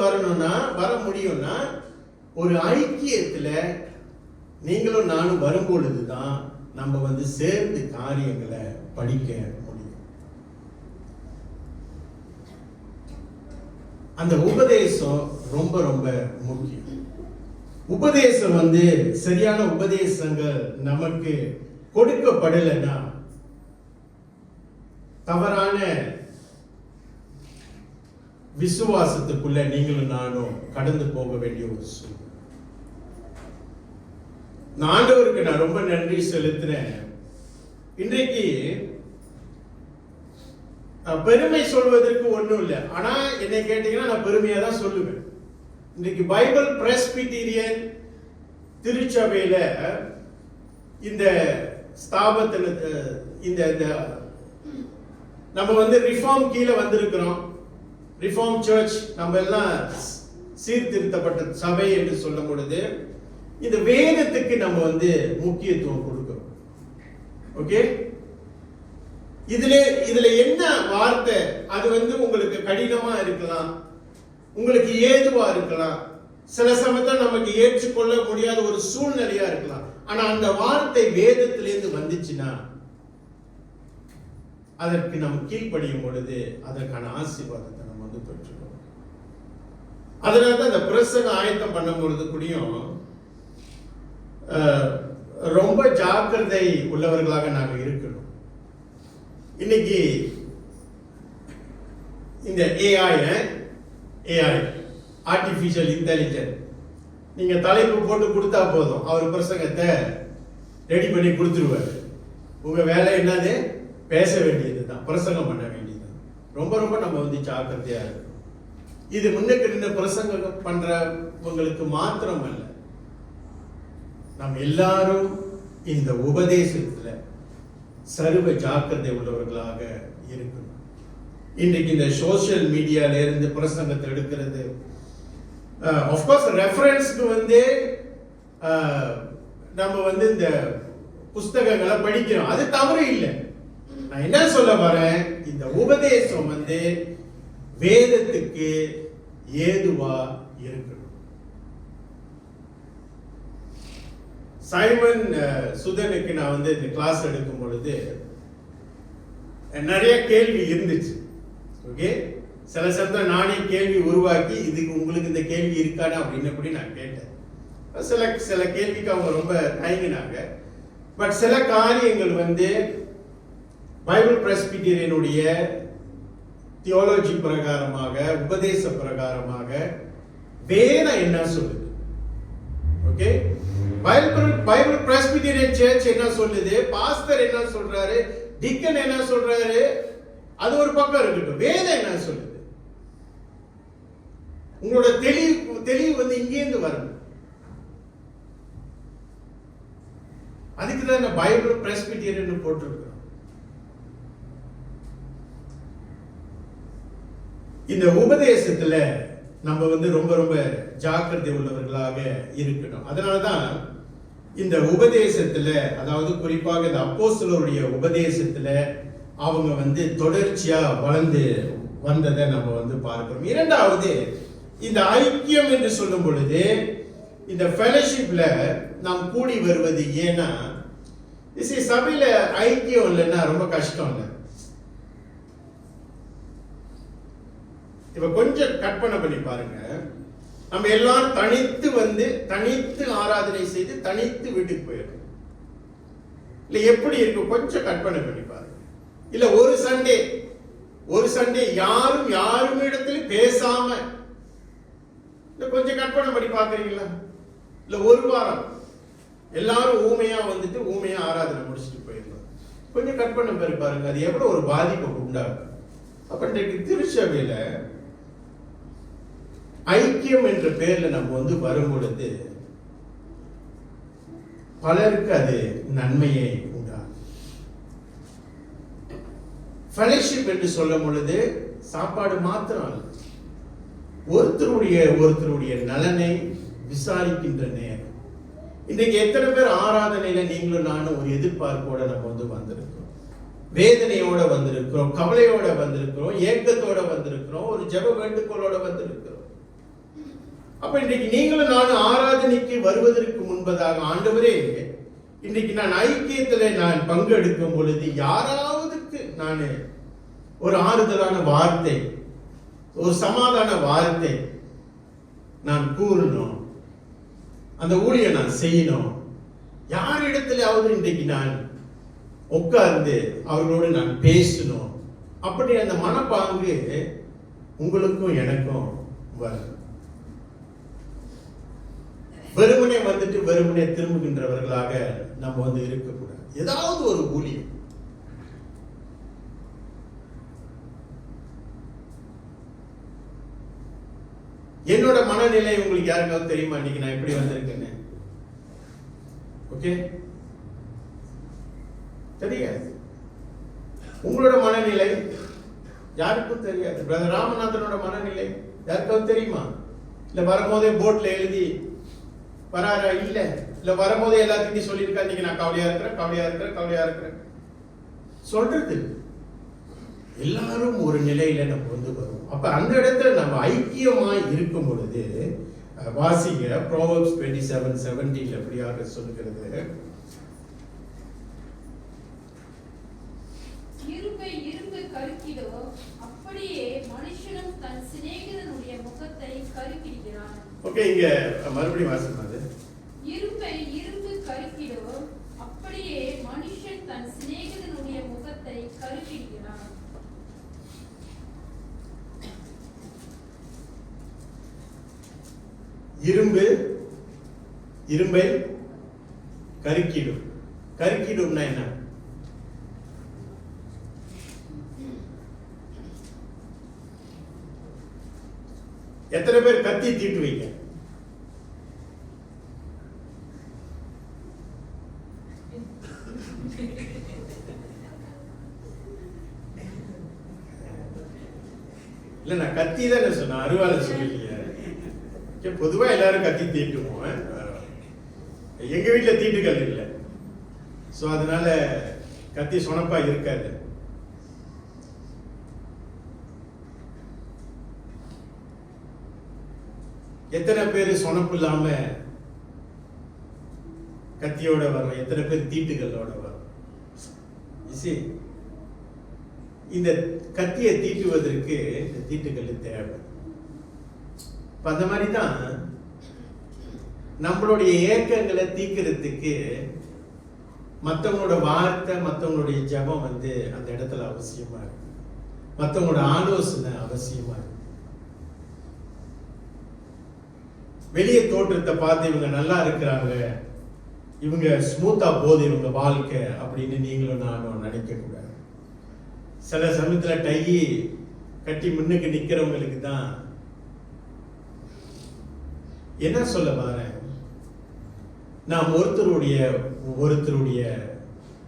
வர முடியும்னா ஒரு ஐக்கியத்துல நீங்களும் நானும் வரும்பொழுதுதான் நம்ம வந்து சேர்ந்து காரியங்களை படிக்க முடியும். அந்த உபதேசம் ரொம்ப ரொம்ப முக்கியம். உபதேசம் வந்து சரியான உபதேசங்கள் நமக்கு கொடுக்கப்படலைன்னா தவறான விசுவாசத்துக்குள்ள நீங்களும் நானும் கடந்து போக வேண்டிய ஒரு சூழ்நிலை. ஆண்டவருக்கு நான் ரொம்ப நன்றி செலுத்துறேன். இன்றைக்கு பெருமை சொல்வதற்கு ஒண்ணும் இல்லை. ஆனா என்னை கேட்டீங்கன்னா நான் பெருமையா தான் சொல்லுவேன். இன்றைக்கு பைபிள் பிரெஸ்பிட்டீரியன் திருச்சபையில இந்த ஸ்தாபத்துல இந்த நம்ம வந்து ரிஃபார்ம் கீழே வந்திருக்கிறோம். ரிஃபார்ம் சர்ச் நம்ம எல்லாம் சீர்திருத்தப்பட்ட சபை என்று சொல்லும் பொழுது இந்த வேதத்துக்கு நம்ம வந்து முக்கியத்துவம் கொடுக்கிறோம். ஓகே, இதுல என்ன வார்த்தை அது வந்து உங்களுக்கு கடினமா இருக்கலாம், உங்களுக்கு ஏதுவா இருக்கலாம், சில சமயத்தில் நமக்கு ஏற்றுக்கொள்ள முடியாத ஒரு சூழ்நிலையா இருக்கலாம். ஆனா அந்த வார்த்தை வேதத்திலிருந்து வந்துச்சுன்னா அதற்கு நம்ம கீழ்ப்படியும் பொழுது அதற்கான ஆசீர்வாதத்தை நம்ம வந்து பெற்றுக்கணும். அதனாலதான் இந்த பிரசங்க ஆயத்தம் பண்ணும் பொழுது கூடயும் ரொம்ப ஜாக்கிரதை உள்ளவர்களாக நாங்கள் இருக்கணும். இன்னைக்கு இந்த ஏஐ ஆர்டிபிஷியல் இன்டெலிஜென்ஸ் நீங்க தலைப்பு போட்டு கொடுத்தா போதும், அவர் பிரசங்கத்தை ரெடி பண்ணி கொடுத்துருவாரு. உங்க வேலை என்னது? பேச வேண்டியதுதான், பிரசங்கம் பண்ண வேண்டியது. ரொம்ப ரொம்ப நம்ம வந்து ஜாக்கிரதையா இருக்கணும். இது முன்னுக்கு நின்று பிரசங்கம் பண்றவங்களுக்கு மாத்திரம் அல்ல, நாம் எல்லாரும் இந்த உபதேசத்துல சர்வ ஜாக்கிரதை உள்ளவர்களாக இருக்கணும். இன்றைக்கு இந்த சோசியல் மீடியால இருந்து பிரசங்கத்தை எடுக்கிறது, ஆஃப்கோர்ஸ் ரெஃபரன்ஸ்க்கு வந்து நம்ம வந்து இந்த புஸ்தகங்களை படிக்கிறோம், அது தவறு இல்லை. நான் என்ன சொல்ல வரேன், இந்த உபதேசம் வந்து வேதத்துக்கு ஏதுவா இருக்கணும். சைமன் சுதனுக்கு நான் வந்து இந்த கிளாஸ் எடுக்கும் பொழுது நிறைய கேள்வி இருந்துச்சு. ஓகே, சில சமயம் நானே கேள்வி உருவாக்கி இதுக்கு உங்களுக்கு இந்த கேள்வி இருக்காடா அப்படின்னு கூட நான் கேட்டேன். சில கேள்விக்கு அவங்க ரொம்ப தயங்கினாங்க. பட் சில காரியங்கள் வந்து பைபிள் பிரெஸ்பிட்டீரியனுடைய தியோலஜி பிரகாரமாக, உபதேச பிரகாரமாக வேதம் என்ன சொல்லுது. ஓகே, பைபிள் பிரெஸ்பிட்டீரியன் சர்ச் என்ன சொல்லுது, பாஸ்டர் என்ன சொல்றாரு, டிக்கன் என்ன சொல்றாரு, அது ஒரு பக்கம் இருக்கட்டும். வேதம் என்ன சொல்லுது, உங்களோட தெளிவு வந்து இங்கேருந்து வரணும். அதுக்கு தான் பைபிள் பிரெஸ்பிட்டீரியன் போட்டிருக்கிறோம். இந்த உபதேசத்துல நம்ம வந்து ரொம்ப ரொம்ப ஜாக்கிரதை உள்ளவர்களாக இருக்கணும். அதனாலதான் இந்த உபதேசத்துல, அதாவது குறிப்பாக இந்த அப்போஸ்தலருடைய உபதேசத்துல அவங்க வந்து தொடர்ச்சியா வளர்ந்து வந்ததை நம்ம வந்து பார்க்கிறோம். இரண்டாவது, இந்த ஐக்கியம் என்று சொல்லும் பொழுது இந்த ஃபெலோஷிப்ல நாம் கூடி வருவது. ஏன்னா சபையில ஐக்கியம் இல்லைன்னா ரொம்ப கஷ்டம் இல்லை. இப்ப கொஞ்சம் கற்பனை பண்ணி பாருங்க, நம்ம எல்லாரும் தனித்து வந்து தனித்து ஆராதனை செய்து தனித்து வீட்டுக்கு போயிடும். இல்ல எப்படி இருக்கும், கொஞ்சம் கற்பனை பண்ணி பாருங்க. இல்ல ஒரு சண்டே யாரும் இடத்துல பேசாம, இல்ல கொஞ்சம் கற்பனை பண்ணி பாக்குறீங்களா? இல்ல ஒரு வாரம் எல்லாரும் ஊமையா வந்துட்டு ஊமையா ஆராதனை முடிச்சுட்டு போயிடலாம். கொஞ்சம் கற்பனை பண்ணி பாருங்க, அது எவ்வளவு ஒரு பாதிப்பை உண்டாகும். அப்ப இன்றைக்கு திருச்சபையில ஐக்கியம் என்ற பெயர்ல நம்ம வந்து வரும் பொழுது பலருக்கு அது நன்மையை உண்டாகும். ஃபெலோஷிப் என்று சொல்லும் பொழுது சாப்பாடு மாத்திரம் அல்ல, ஒருத்தருடைய நலனை விசாரிக்கின்ற நேரம். இன்றைக்கு எத்தனை பேர் ஆராதனையில நீங்களும் நானும் ஒரு எதிர்பார்ப்போட நம்ம வந்து வந்திருக்கோம். வேதனையோட வந்திருக்கிறோம், கவலையோட வந்திருக்கிறோம், ஏக்கத்தோட வந்திருக்கிறோம், ஒரு ஜெப வேண்டுகோளோட வந்திருக்கிறோம். அப்ப இன்றைக்கு நீங்களும் நானும் ஆராதனைக்கு வருவதற்கு முன்பதாக, ஆண்டவரே இன்றைக்கு நான் ஐக்கியத்துல நான் பங்கெடுக்கும் பொழுது யாராவதுக்கு நான் ஒரு ஆறுதலான வார்த்தை, ஒரு சமாதான வார்த்தை நான் கூறணும், அந்த ஊழியை நான் செய்யணும், யாரிடத்திலாவது இன்றைக்கு நான் உட்கார்ந்து அவர்களோடு நான் பேசணும், அப்படி அந்த மனப்பாங்கு உங்களுக்கும் எனக்கும் வரும். வெறுமனே வந்துட்டு வெறுமனே திரும்புகின்றவர்களாக நம்ம இருக்கக்கூடாது. ஏதாவது ஒரு ஊழியம், என்னோட மனநிலை உங்களுக்கு யாருக்காவது தெரியுமா இன்னைக்கு நான் எப்படி வந்திருக்கேன்னு? ஓகே, தெரியாது. உங்களோட மனநிலை யாருக்கும் தெரியாது. பிரதர் ராமநாதனோட மனநிலை யாருக்காவது தெரியுமா? இல்ல வரும்போதே போர்ட்ல எழுதி வராரா? இல்ல வரும்போதே எல்லாத்தையும் சொல்லியிருக்கா, இன்னைக்கு நான் கவலையா இருக்கிறேன் சொல்றது. எல்லாரும் ஒரு நிலையில நம்ம வருவோம். அப்ப அந்த இடத்துல நம்ம ஐக்கியமாய் இருக்கும் பொழுது வாசிங்க Proverbs 27:17 எப்படியாக சொல்லுகிறது, இரும்பை கருக்கிடோ அப்படியே மனுஷனும் தன் சிநேகிதனுடைய முகத்தை கருக்கிடுகிறான். ஓகே, இங்க மறுபடியும் வாசிங்க. இரும்பு கருக்கிடோ அப்படியே மனுஷன் தன் சிநேகிதனுடைய முகத்தை கருக்கிடுகிறான். இரும்பை கருக்கிடும்னா என்ன? எத்தனை பேர் கத்தி தீட்டுவீங்க? இல்ல, நான் கத்தி தானே சொன்னேன், அருவாலை சொல்லலையே. பொதுவா எல்லாரும் கத்தி தீட்டுவோம். எங்க வீட்டுல தீட்டுகள் இல்லை, சோ அதனால கத்தி சொனப்பா இருக்காது. எத்தனை பேர் சொனப்பு இல்லாம கத்தியோட வரும்? எத்தனை பேர் தீட்டுகளோட வரும்? இந்த கத்தியை தீட்டுவதற்கு இந்த தீட்டுகள் தேவை. அந்த மாதிரி தான் நம்மளுடைய ஏக்கங்களை தீக்கிறதுக்கு மற்றவங்களோட வார்த்தை, மற்றவங்களுடைய ஜபம் அந்த இடத்துல அவசியமா இருக்கு. மற்றவங்களோட ஆலோசனை அவசியமா இருக்கு. வெளியே தோற்றத்தை பார்த்து இவங்க நல்லா இருக்கிறாங்க, இவங்க ஸ்மூத்தா போகுது இவங்க வாழ்க்கை அப்படின்னு நீங்களும் நானும் நினைக்க கூடாது. சில சமயத்துல டை கட்டி முன்னுக்கு நிக்கிறவங்களுக்கு தான் என்ன சொல்ல வரேன், நாம் ஒருத்தருடைய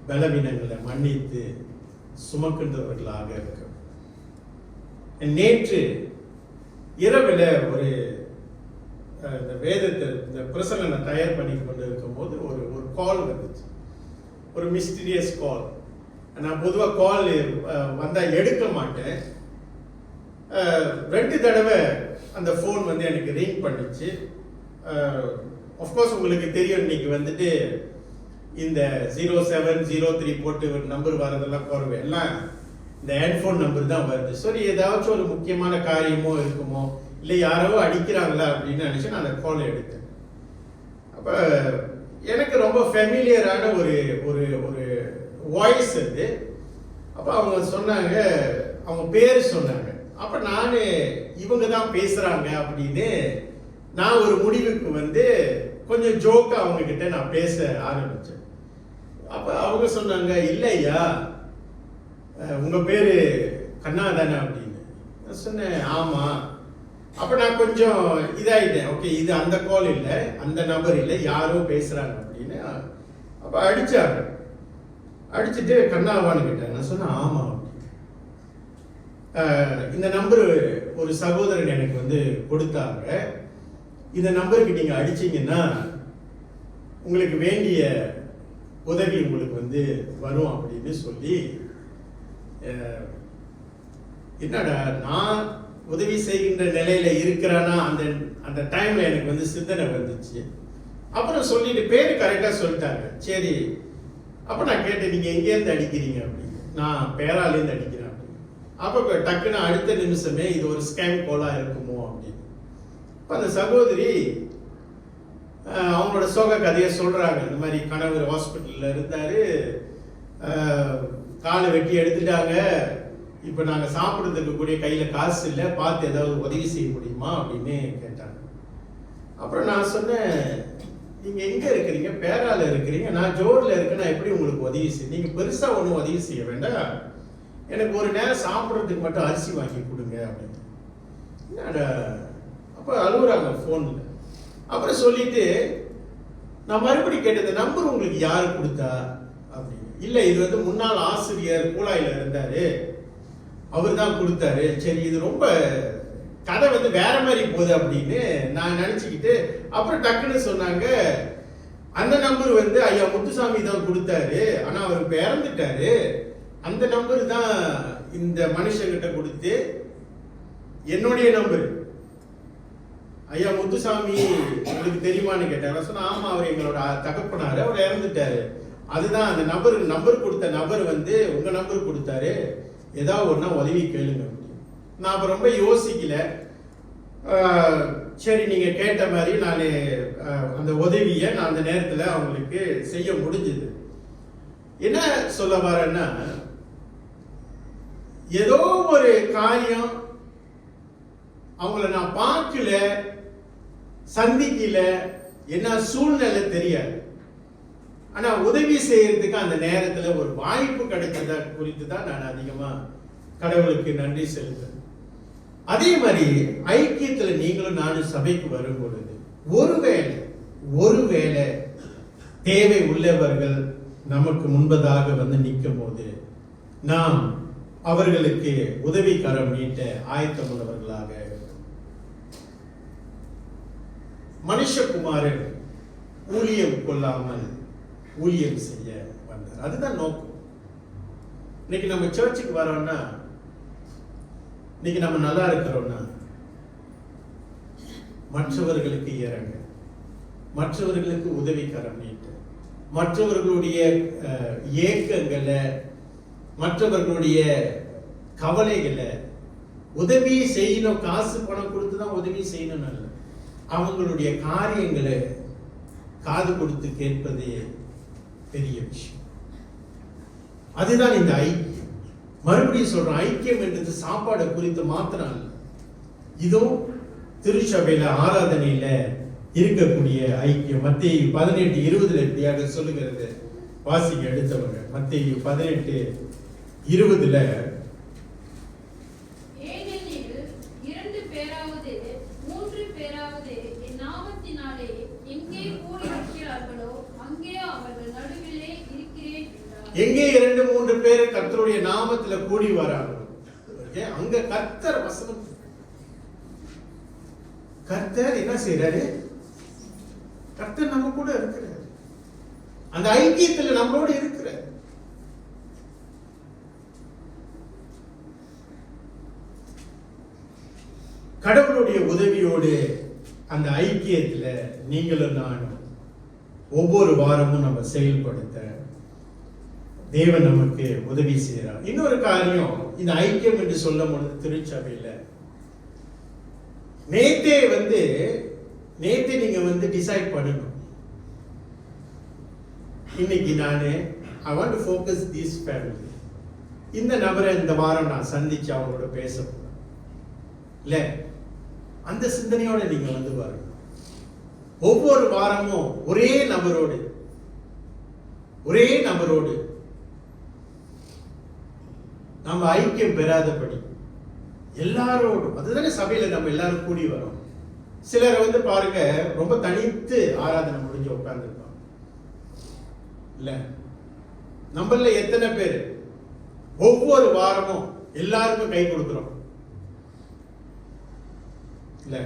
பலவீனங்களை மன்னித்து சுமக்கின்றவர்களாக இருக்கிறோம். நேற்று இரவில் ஒரு வேதத்தை இந்த பிரசங்கனை தயார் பண்ணி கொண்டு இருக்கும் போது ஒரு கால் வந்துச்சு, ஒரு மிஸ்டீரியஸ் கால். நான் பொதுவாக கால் வந்தா எடுக்க மாட்டேன். 2 தடவை அந்த ஃபோன் எனக்கு ரிங் பண்ணிச்சு. ஆஃப்கோர்ஸ் உங்களுக்கு தெரியும், இன்னைக்கு இந்த 0703 போட்டு நம்பர் வரதெல்லாம் குறைவு, எல்லாம் இந்த ஹெட்ஃபோன் நம்பர் தான் வருது. சரி, ஏதாச்சும் ஒரு முக்கியமான காரியமோ இருக்குமோ, இல்லை யாரோ அடிக்கிறாங்களா அப்படின்னு நினைச்சு நான் அந்த காலை எடுத்தேன். அப்ப எனக்கு ரொம்ப ஃபெமிலியரான ஒரு ஒரு ஒரு வாய்ஸ் அது. அப்ப அவங்க சொன்னாங்க, அவங்க பேர் சொன்னாங்க. அப்ப நானு இவங்க தான் பேசுறாங்க அப்படின்னு நான் ஒரு முடிவுக்கு கொஞ்சம் ஜோக்கா அவங்க கிட்ட நான் பேச ஆரம்பிச்சேன். அப்ப அவங்க சொன்னாங்க, இல்லையா உங்க பேரு கண்ணா தானே அப்படின்னு. நான் சொன்னேன், ஆமா. அப்ப நான் கொஞ்சம் இதாயிட்டேன். ஓகே, இது அந்த கால் இல்லை, அந்த நபர் இல்லை, யாரோ பேசுறாங்க அப்படின்னு. அப்ப அடிச்சாங்க. அடிச்சுட்டு கண்ணாவான்னு கேட்டாங்க. நான் சொன்னேன், ஆமா. இந்த நம்பர் ஒரு சகோதரன் எனக்கு கொடுத்தாங்க. இந்த நம்பருக்கு நீங்க அடிச்சீங்கன்னா உங்களுக்கு வேண்டிய உதவி உங்களுக்கு வரும் அப்படின்னு சொல்லி என்னடா நான் உதவி செய்கின்ற நிலையில இருக்கிறேன்னா அந்த அந்த டைம்ல எனக்கு வந்து சிந்தனை வந்துச்சு. அப்புறம் சொல்லிட்டு பேரு கரெக்டா சொல்லிட்டாங்க. சரி, அப்ப நான் கேட்டேன், நீங்க எங்கேருந்து அடிக்கிறீங்க அப்படின்னு. நான் பேராலேருந்து அடிக்கிறேன் அப்படின்னு. அப்ப டக்குன்னு அடுத்த நிமிஷமே இது ஒரு ஸ்கேம் கோலா இருக்குமோ அப்படின்னு. அப்ப அந்த சகோதரி அவங்களோட சோக கதையை சொல்றாங்க. இந்த மாதிரி கணவர் ஹாஸ்பிட்டல்ல இருந்தாரு, காலை வெட்டி எடுத்துட்டாங்க, இப்ப நாங்க சாப்பிடுறதுக்கு கூடிய கையில காசு இல்லை, பார்த்து ஏதாவது உதவி செய்ய முடியுமா அப்படின்னு கேட்டாங்க. அப்புறம் நான் சொன்னேன், நீங்க எங்க இருக்கிறீங்க? பேரால இருக்கிறீங்க, நான் ஜோர்ல இருக்கேன், நான் எப்படி உங்களுக்கு உதவி செய்ய? நீங்க பெருசா ஒன்றும் உதவி செய்ய வேண்டாம், எனக்கு ஒரு நேரம் சாப்பிட்றதுக்கு மட்டும் அரிசி வாங்கி கொடுங்க அப்படின்னு. என்னடா அப்ப அழுகுறாங்க போன்ல. அப்புறம் சொல்லிட்டு நான் மறுபடியும் கேட்டது, நம்பர் உங்களுக்கு யாரு கொடுத்தா அப்படின்னு. இல்ல, இது வந்து முன்னாள் ஆசிரியர் கூலாயில இருந்தாரு, அவர் தான் கொடுத்தாரு. சரி, இது ரொம்ப கதை வந்து வேற மாதிரி போகுது அப்படின்னு நான் நினைச்சுக்கிட்டு அப்புறம் டக்குன்னு சொன்னாங்க, அந்த நம்பர் வந்து ஐயா முத்துசாமி தான் கொடுத்தாரு, ஆனா அவர் இப்ப இறந்துட்டாரு, அந்த நம்பர் தான் இந்த மனுஷங்கிட்ட கொடுத்து என்னுடைய நம்பர். ஐயா முத்துசாமி உங்களுக்கு தெரியுமான்னு கேட்டாங்க. சொன்னா ஆமா, அவர் எங்களோட தகப்பனாரு, அவர் இறந்துட்டாரு, அதுதான் அந்த நம்பர் கொடுத்த நபர் வந்து உங்க நம்பர் கொடுத்தாரு, ஏதாவது ஒன்னா உதவி கேளுங்க அப்படின்னு. நான் அப்ப ரொம்ப யோசிக்கல. சரி, நீங்க கேட்ட மாதிரி நான் அந்த உதவியை நான் அந்த நேரத்துல அவங்களுக்கு செய்ய முடிஞ்சது. என்ன சொல்ல வரேன்னா, ஏதோ ஒரு காரியம் அவங்கள நான் பார்க்கல, சந்திக்கல, என்ன சூழ்நிலை தெரியாது, ஆனா உதவி செய்யறதுக்கு அந்த நேரத்துல ஒரு வாய்ப்பு கிடைச்சத குறித்து தான் நான் அதிகமா கடவுளுக்கு நன்றி செலுத்துறேன். அதே மாதிரி ஐக்கியத்துல நீங்களும் நானும் சபைக்கு வரும் பொழுது ஒருவேளை தேவை உள்ளவர்கள் நமக்கு முன்பதாக வந்து நிற்கும் போது நாம் அவர்களுக்கு உதவி கரம் நீட்ட ஆயத்தம் உள்ளவர்களாக. மனுஷகுமாரன் ஊழியம் கொள்ளாமல் ஊழியம் செய்ய வந்தார். அதுதான் நோக்கம். இன்னைக்கு நம்ம சர்ச்சுக்கு வரோம்னா, இன்னைக்கு நம்ம நல்லா இருக்கிறோம்னா, மற்றவர்களுக்கு இறங்க, மற்றவர்களுக்கு உதவி கரம் நீட்ட, மற்றவர்களுடைய ஏக்கங்களை, மற்றவர்களுடைய கவலைகளை உதவி செய்யணும். காசு பணம் கொடுத்துதான் உதவி செய்யணும் அல்ல, அவங்களுடைய காரியங்களை காது கொடுத்து கேட்பதே பெரிய விஷயம். அதுதான் இந்த ஐக்கியம். மறுபடியும் சொல்றேன், ஐக்கியம் என்றது சாப்பாடு குறித்து மாத்திரம் அல்ல, இதோ திருச்சபையில ஆராதனையில இருக்கக்கூடிய ஐக்கியம். மத்தேயு 18:20 இப்படியாக சொல்லுகிறது. வாசிக்க எடுத்தவங்க மத்தேயு 18:20. எங்கே 2-3 பேர் கர்த்தருடைய நாமத்துல கூடி வராங்களோ அங்க கர்த்தர் வசனம். கர்த்தர் என்ன செய்யறாரு? கர்த்தர் நம்ம கூட இருக்கிறார், அந்த ஐக்கியத்துல நம்மளோட இருக்கிறார். கடவுளுடைய உதவியோடு அந்த ஐக்கியத்துல நீங்களும் நானும் ஒவ்வொரு வாரமும் நம்ம செயல்படுத்த தேவன் நமக்கு உதவி செய்யறார். இன்னொரு காரியம், இந்த ஐக்கியம் என்று சொல்லும் பொழுது திருச்சபையில நேத்தே நீங்க வந்து டிசைட் பண்ணணும், இன்னைக்கு நானு I want to focus this family. இந்த நபரை இந்த வாரம் நான் சந்திச்சு அவங்களோட பேச போறேன் இல்ல, அந்த சிந்தனையோட நீங்க வந்து பாருங்க. ஒவ்வொரு வாரமும் ஒரே நபரோடு நம்ம ஐக்கியம் பெறாதபடி எல்லாரோடும், அதுதானே சபையில நம்ம எல்லாரும் கூடி வரோம். சிலர் வந்து பாருங்க ரொம்ப தனித்து ஆராதனை முடிஞ்சு உட்கார்ந்துருப்பாங்க இல்ல. நம்மள எத்தனை பேர் ஒவ்வொரு வாரமும் எல்லாருக்கும் கை கொடுக்கிறோம் இல்ல?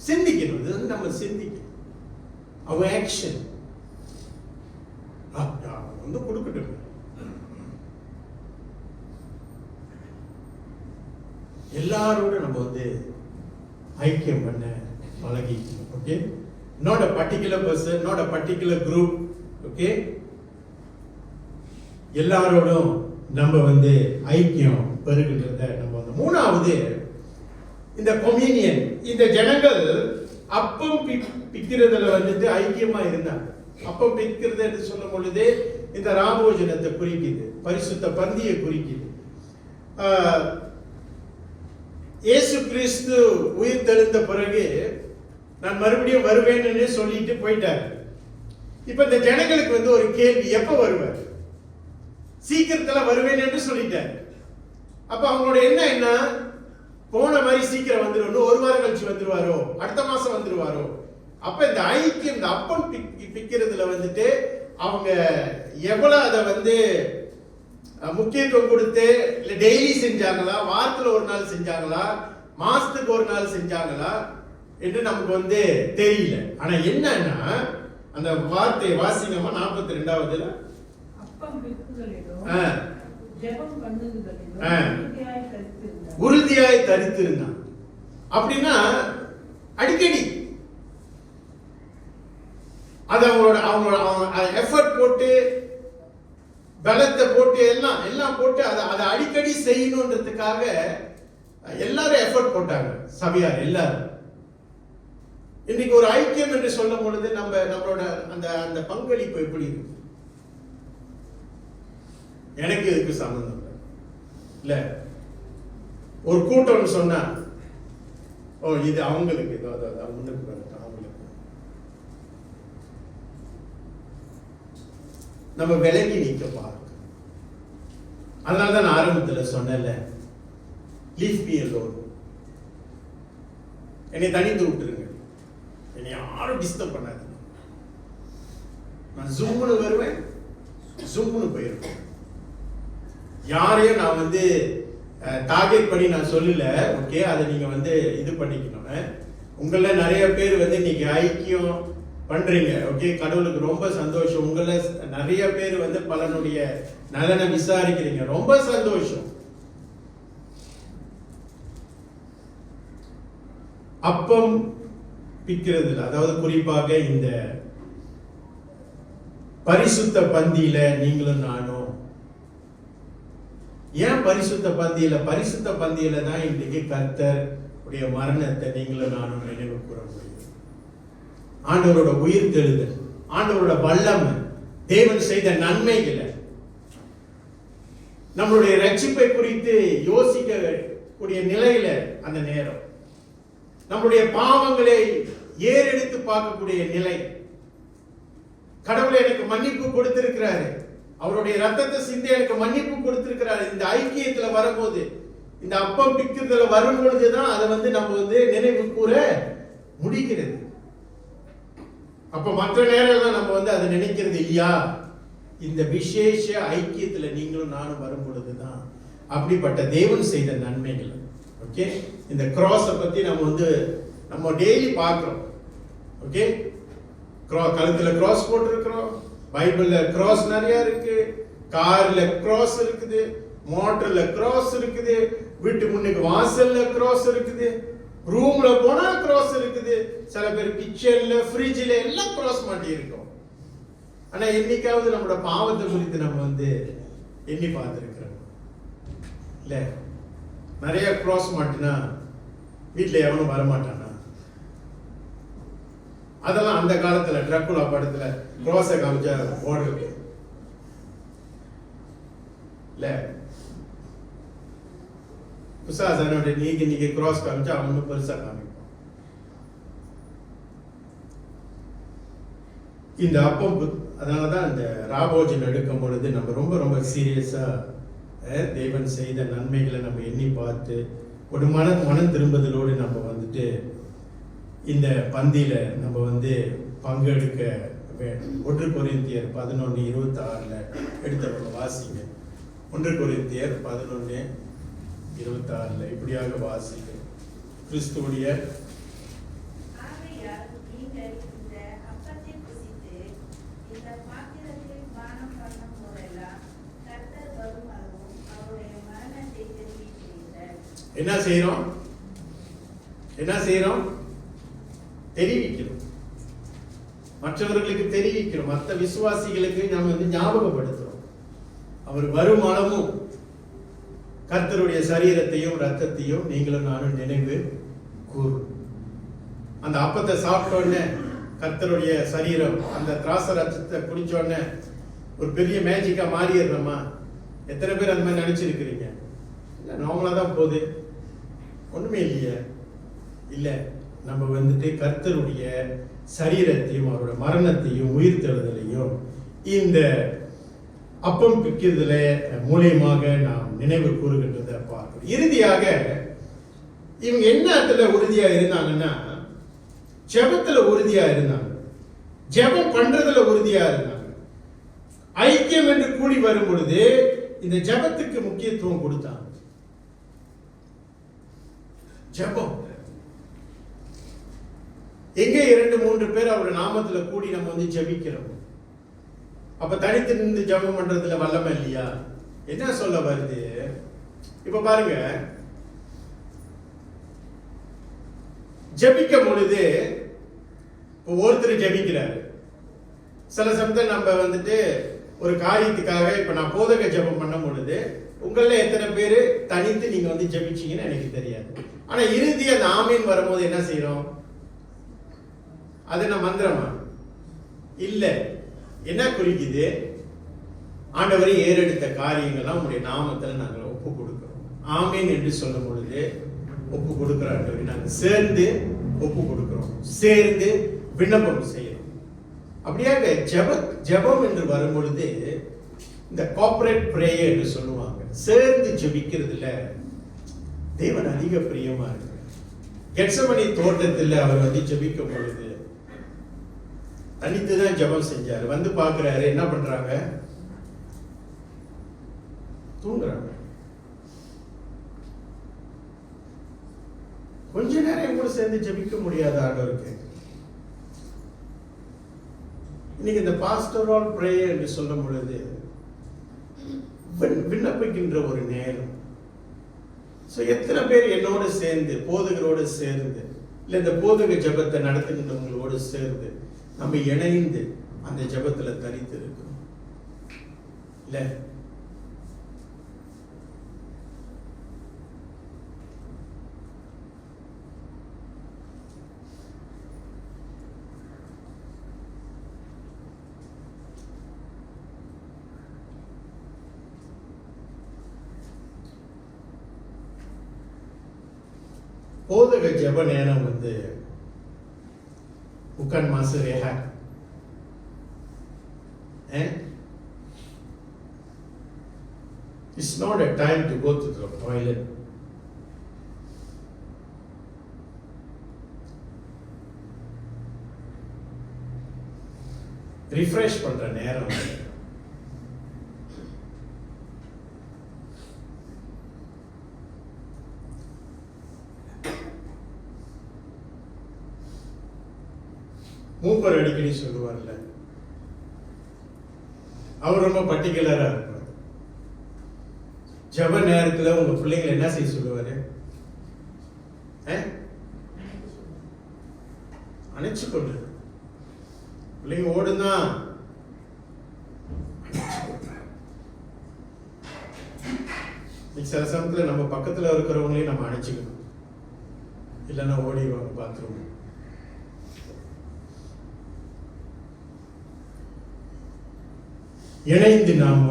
சிந்திக்கணும், இது வந்து நம்ம சிந்திக்கணும். அவன் ஆக்ஷன் வந்து கொடுக்கட்டும். எல்லாரோடும் நம்ம வந்து ஐக்கியம் பண்ண பழகிக்கணும். Okay, not a particular person, not a particular group. Okay, எல்லாரோடும் நம்ம வந்து ஐக்கியம் பெருகின்றத நம்ம வந்து. மூணாவது, இந்த கொம்யூனியன். இந்த ஜனங்கள் அப்பம் பிக்கிறதுல வந்துட்டு ஐக்கியமா இருந்தாங்க. அப்பம் பிக்கிறது என்று சொல்லும் பொழுது இந்த ராமோஜனத்தை குறிக்குது, பரிசுத்த பந்தியை குறிக்குது. இயேசு கிறிஸ்து உயிர் தெழுந்த பிறகு நான் மறுபடியும் வருவேன்னு சொல்லிட்டு போயிட்டார். இப்ப இந்த ஜனங்களுக்கு வந்து ஒரு கேள்வி, எப்ப வருவார்? சீக்கிரத்துல வருவேன் என்று சொல்லிட்டார். அப்ப அவங்களோட என்ன போன மாதிரி சீக்கிரம் வந்துடும், ஒரு வாரம் கழிச்சு வந்துருவாரோ, அடுத்த மாசம் வந்துருவாரோ? அப்ப இந்த ஐக்கியம், இந்த அப்பம் பிக்கிறதுல வந்துட்டு அவங்க எவ்வளவு அதை வந்து முக்கியத்துவம் கொடுத்து, இல்ல டெய்லி செஞ்சாங்களா, வாரத்துல ஒரு நாள் செஞ்சாங்களா, மாசத்துக்கு ஒரு நாள் செஞ்சாங்களா என்று நமக்கு வந்து தெரியல. ஆனா என்னன்னா, அந்த வார்த்தையை வாசிங்கம்மா 42வது. அப்பம் பிக்குதலிலும் ஜெபம் பண்ணுதலிலும் உறுதியாய் தரித்திருந்தான். அப்படின்னா அடிக்கடி அது அவங்களோட எஃபர்ட் போட்டு, பலத்தை போட்டு, எல்லாம் போட்டு அதை அடிக்கடி செய்யணுன்றதுக்காக எல்லாரும் எஃபர்ட் போட்டாங்க, சபையார் எல்லாரும். இன்னைக்கு ஒரு ஐக்கியம் என்று சொல்லும் பொழுது நம்மளோட அந்த பங்களிப்பு எப்படி இருக்கு? எனக்கு இதுக்கு சம்பந்தம் இல்ல. ஒரு கூட்டம் சொன்னா, ஓ இது அவங்களுக்கு, முன்னுக்கு அவங்களுக்கு நம்ம விலகி நிற்க பார்க்க. அதனாலதான் நான் ஆரம்பத்துல சொன்னேன்ல, லீவ் மீ அலோன், என்னை தனித்து விட்டுருங்க, என்னை யாரும் டிஸ்டர்ப் பண்ணாதீங்க. நான் ஜூம்னு வருவேன், ஜூம்னு போயிருக்கேன். யாரையும் நான் வந்து டார்கெட் பண்ணி நான் சொல்லல. ஓகே, அதை நீங்க வந்து இது பண்ணிக்கணும். உங்கள நிறைய பேர் வந்து இன்னைக்கு ஐக்கியம் பண்றீங்க. ஓகே, கடவுளுக்கு ரொம்ப சந்தோஷம். உங்கள நிறைய பேர் வந்து பலனுடைய நலனை விசாரிக்கிறீங்க, ரொம்ப சந்தோஷம். அப்பம் பிக்கிறதுல, அதாவது குறிப்பாக இந்த பரிசுத்த பந்தியில நீங்களும் நானும், ஏன் பரிசுத்த பந்தியில? பரிசுத்த பந்தியில தான் இன்றைக்கு கர்த்தர் உடைய மரணத்தை நீங்களும் நானும் நினைவு கூற முடியும். ஆண்டவரோட உயிர் தெழுதல், ஆண்டவரோட வல்லமை, தேவன் செய்த நன்மைகளை, நம்மளுடைய ரட்சிப்பை குறித்து யோசிக்க கூடிய நிலையில அந்த நேரம், நம்முடைய பாவங்களை ஏறெடுத்து பார்க்கக்கூடிய நிலை. கடவுளை எனக்கு மன்னிப்பு கொடுத்திருக்கிறாரு, அவருடைய ரத்தத்தை சிந்தி எனக்கு மன்னிப்பு கொடுத்திருக்கிறாரு. இந்த ஐக்கியத்துல வரும்போது, இந்த அப்பம் பிக்கிறதுல வரும் பொழுதுதான் அதை வந்து நம்ம வந்து நினைவு கூற முடிகிறது. அப்ப மற்ற நேரம் நம்ம வந்து அதை நினைக்கிறது இல்லையா? இந்த விசேஷ ஐக்கியத்துல நீங்களும் நானும் வரும் பொழுதுதான் அப்படிப்பட்ட தேவன் செய்த நன்மைகள். ஓகே, இந்த கிராஸை பத்தி நம்ம டெய்லி பார்க்கிறோம். ஓகே, கழுத்துல கிராஸ் போட்டிருக்கிறோம், பைபிள்ல கிராஸ் நிறைய இருக்கு, கார்ல கிராஸ் இருக்குது, மோட்டர்ல கிராஸ் இருக்குது, வீட்டு முன்னுக்கு வாசல்ல கிராஸ் இருக்குது, ரூம்ல போனா கிராஸ் இருக்குது, சில பேர் கிச்சன்ல, ஃப்ரிட்ஜ்ல எல்லாம் கிராஸ் மாட்டி இருக்கும். ஆனா என்னைக்காவது நம்மளோட பாவத்தை குறித்து நம்ம வந்து எண்ணி பார்த்திருக்கிறோம் இல்ல? நிறைய கிராஸ் மாட்டினா வீட்டுல எவனும் வரமாட்டானா? அதெல்லாம் அந்த காலத்துல டிராக்குலா படத்துல கிராஸ காமிச்சா ஓடுறது இல்ல. பிசாசனோட நீங்க கிராஸ் காமிச்சா அவனும் பெருசா காமிப்பான். இந்த அப்பம், அதனாலதான் இந்த ராபோஜன் எடுக்கும் பொழுது நம்ம ரொம்ப ரொம்ப சீரியஸா தேவன் செய்த நன்மைகளை நம்ம எண்ணி பார்த்து ஒரு மனம் திரும்புதலோடு நம்ம வந்துட்டு இந்த பந்தியில நம்ம வந்து பங்கெடுக்க வேண்டும். 1 கொரிந்தியர் 11:26 எடுத்தவங்க வாசிங்க. 1 கொரிந்தியர் 11:26 இப்படியாக வாசிங்க. கிறிஸ்துவுடைய என்ன செய்யறோம்? தெரிவிக்கிறோம். மற்றவர்களுக்கு தெரிவிக்கிறோம். மற்ற விசுவாசிகளுக்கு நாம் ஞாபகப்படுத்துறோம். அவர் வருமானமும் கர்த்தருடைய சரீரத்தையும் ரத்தத்தையும் நீங்களும் நானும் நினைவு கூறும். அந்த அப்பத்தை சாப்பிட்ட உடனே கர்த்தருடைய சரீரம் அந்த திராச ரத்தத்தை குடிச்ச உடனே ஒரு பெரிய மேஜிக்கா மாறிடுறோமா? எத்தனை பேர் அந்த மாதிரி நினைச்சிருக்கிறீங்க? இல்ல, நார்மலா தான் போகுது, ஒண்ணுமே இல்லையே. இல்ல, நம்ம கர்த்தருடைய சரீரத்தையும் அவருடைய மரணத்தையும் உயிர்த்தெழுதலையும் இந்த அப்பம் பிக்கிறதுல மூலியமாக நாம் நினைவு கூறுகின்றதை பார்க்கிறோம். இறுதியாக இவங்க என்ன உறுதியா இருந்தாங்கன்னா, ஜெபத்துல உறுதியா இருந்தாங்க, ஜெபம் பண்றதுல உறுதியா இருந்தாங்க. ஐக்கியம் என்று கூடி வரும் பொழுது இந்த ஜெபத்துக்கு முக்கியத்துவம் கொடுத்தாங்க. ஜெபம் எங்கே 2-3 பேர் அவர் நாமத்துல கூடி நம்ம ஜெபிக்கிறோம். அப்ப தனித்து நின்று ஜெபம் பண்றதுல வல்லமை இல்லையா? என்ன சொல்ல வருது? இப்ப பாருங்க, ஜெபிக்கும் பொழுது ஒருத்தர் ஜெபிக்கிறாரு. சில சமயத்தில் நம்ம ஒரு காரியத்துக்காக இப்ப நான் போதக ஜெபம் பண்ணும் பொழுது உங்கள எத்தனை பேரு தனித்து நீங்க ஜெபிச்சீங்கன்னு எனக்கு தெரியாது. ஆனா இறுதி அந்த ஆமீன் வரும்போது என்ன செய்யறோம்? அது என்ன மந்திரமா? இல்ல, என்ன குறிக்குது? ஆண்டவரை ஏறெடுத்த காரியங்கள்லாம் உங்களுடைய நாமத்துல நாங்கள் ஒப்பு கொடுக்கிறோம். ஆமீன் என்று சொல்லும் பொழுது ஒப்பு கொடுக்கிறோம். நாங்கள் சேர்ந்து ஒப்பு கொடுக்கிறோம், சேர்ந்து விண்ணப்பம் செய்யறோம். அப்படியாக ஜெபம் என்று வரும் பொழுது இந்த கார்ப்பரேட் பிரேயர் என்று சொல்லுவாங்க. சேர்ந்து ஜெபிக்கிறதுல தேவன் அதிக பிரியமா இருக்கு. கெத்செமனே தோட்டத்தில் அவர் ஜெபிக்கும் பொழுது தனித்துதான் ஜெபம் செஞ்சாரு. பாக்குறாரு, என்ன பண்றாங்க? தூங்குறாங்க. கொஞ்ச நேரம் கூட சேர்ந்து ஜெபிக்க முடியாத ஆண்டவருக்கு. இன்னைக்கு இந்த பாஸ்டரல் பிரேயர் என்று சொல்லும் பொழுது விண்ணப்பிக்கின்ற ஒரு நேரம். எத்தனை பேர் என்னோட சேர்ந்து, போதகரோடு சேர்ந்து, இல்ல இந்த போதக ஜெபத்தை நடத்துகின்றவங்களோடு சேர்ந்து நம்ம இணைந்து அந்த ஜெபத்துல தரித்து இருக்கிறோம் இல்ல? போதக ஜெப நேரம் bukan masa rehat. It's not a time to go to the toilet. Refresh பண்ற நேரம். மூப்பர் அடிக்கடி சொல்லுவார்ல, அவர் ரொம்ப பர்டிகுலரா இருப்பார். ஜெப நேரத்துல உங்க பிள்ளைங்களை என்ன செய்ய சொல்லுவாரு? அணைச்சு கொண்டு பிள்ளைங்க ஓடுதான். சில சமயத்துல நம்ம பக்கத்துல இருக்கிறவங்களையும் நம்ம அணைச்சிக்கணும், இல்லைன்னா ஓடிவாங்க பாத்ரூம். இணைந்து நாம்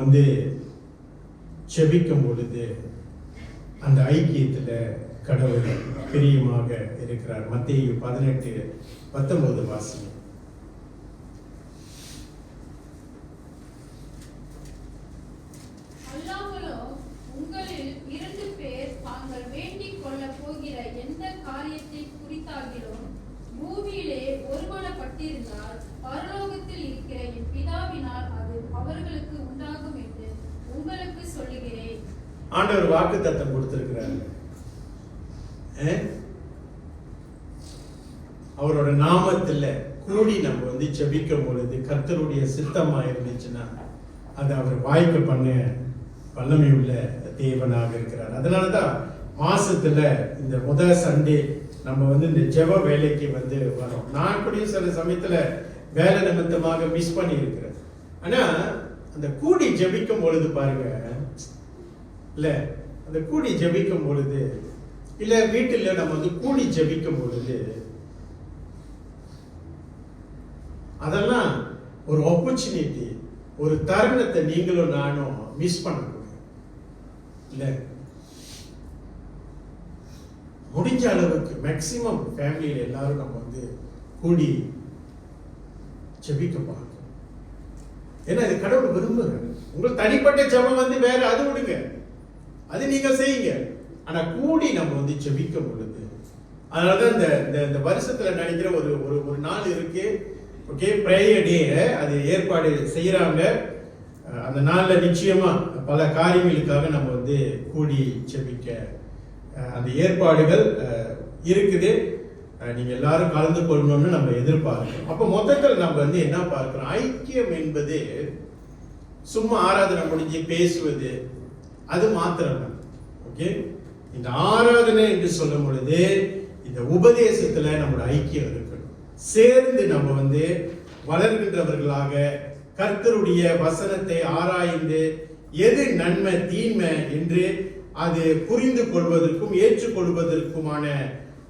செபிக்கும் பொழுது அந்த ஐக்கியத்துல கடவுள் பிரியமாக இருக்கிறார். மத்தேயு 18:19 வாசிங்க. உங்களில் 2 பேர் தாங்கள் வேண்டிக் கொள்ள போகிற எந்த காரியத்தை குறித்தாகிலும் பூமியிலே ஒருமனப்பட்டிருந்தால் பரலோகத்தில் இருக்கிற என் பிதாவினால் அது அவர்களுக்கு உண்டாகும் என்று உங்களுக்கு சொல்லுகிறேன். ஆண்டவர் வாக்குத்தத்தம் கொடுத்திருக்கிறார். அவரோட நாமத்துல கூடி நம்ம ஜெபிக்கும் பொழுது கர்த்தருடைய சித்தமா இருந்துச்சுன்னா அது அவர் வாய்ப்பு பண்ண வல்லமை உள்ள தேவனாக இருக்கிறார். அதனாலதான் மாசத்துல இந்த முதல் சண்டே நம்ம வந்து இந்த ஜெப வேலைக்கு வந்து வரோம். நான் கூட சில சமயத்துல வேலை நிமித்தமாக மிஸ் பண்ணி இருக்கிறேன். ஆனா அந்த கூடி ஜெபிக்கும் பொழுது பாருங்க, இல்ல அந்த கூடி ஜெபிக்கும் பொழுது, இல்ல வீட்டுல நம்ம வந்து கூடி ஜெபிக்கும் பொழுது, அதெல்லாம் ஒரு ஆப்பர்ச்சுனிட்டி, ஒரு தருணத்தை நீங்களும் நானும் மிஸ் பண்ணக்கூடாது. இல்ல முடிஞ்ச அளவுக்கு மேக்சிமம் ஃபேமிலியில எல்லாரும் நம்ம வந்து கூடி ஜெபிக்க பார்க்கணும். ஏன்னா இது கடவுள் விரும்புகிறார். உங்கள் தனிப்பட்ட ஜெபம் வந்து வேற, அது விடுங்க, அது நீங்க செய்யுங்க. ஆனா கூடி நம்ம வந்து ஜெபிக்க பொழுது, அதனாலதான் இந்த வருஷத்துல நினைக்கிற ஒரு நாள் இருக்கு, ஓகே, பிரேயர் டே, அது ஏற்பாடு செய்யறாங்க. அந்த நாள்ல நிச்சயமா பல காரியங்களுக்காக நம்ம வந்து கூடி ஜெபிக்க அந்த ஏற்பாடுகள் இருக்குது. நீங்க எல்லாரும் கலந்து கொள்ளணும்னு நம்ம எதிர்பார்க்கிறோம். அப்ப மொத்தத்தில் நம்ம வந்து என்ன பார்க்கிறோம், ஐக்கியம் என்பது சும்மா ஆராதனை முடிஞ்சு பேசுவது அது மாத்திரம். ஓகே, இந்த ஆராதனை என்று சொல்லும் பொழுது இந்த உபதேசத்துல நம்மளோட ஐக்கியம் இருக்கணும். சேர்ந்து நம்ம வந்து வளர்கின்றவர்களாக கர்த்தருடைய வசனத்தை ஆராய்ந்து எது நன்மை தீன்மை என்று அது புரிந்து கொள்வதற்கும் ஏற்றுக்கொள்வதற்குமான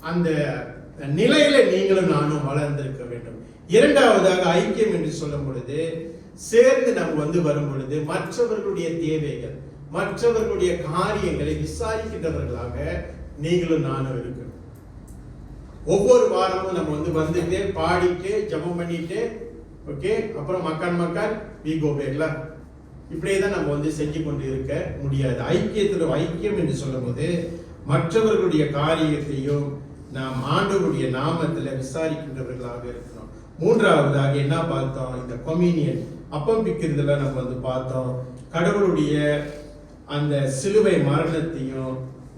அந்த நிலையில நீங்களும் நானும் வளர்ந்திருக்க வேண்டும். இரண்டாவதாக ஐக்கியம் என்று சொல்லும் பொழுது சேர்ந்து நம்ம வந்து வரும் பொழுது மற்றவர்களுடைய தேவைகள், மற்றவர்களுடைய காரியங்களை விசாரிக்கின்றவர்களாக நீங்களும் நானும் இருக்கணும். ஒவ்வொரு வாரமும் நம்ம வந்து வந்துட்டு பாடிட்டு ஜெபம் பண்ணிட்டு, ஓகே, அப்புறம் மக்கான் வி கோ பேக்ல இப்படியே தான் நம்ம வந்து செஞ்சு கொண்டு இருக்க முடியாது. ஐக்கியம் என்று சொல்லும் போது மற்றவர்களுடைய காரியத்தையும் நாம் ஆண்டவருடைய நாமத்துல விசாரிக்கின்றவர்களாக இருக்கணும். மூன்றாவதாக என்ன பார்த்தோம், இந்த கொம்யூனியன் அப்பம் பிக்கிறதுல நம்ம வந்து பார்த்தோம், கடவுளுடைய அந்த சிலுவை மரணத்தையும்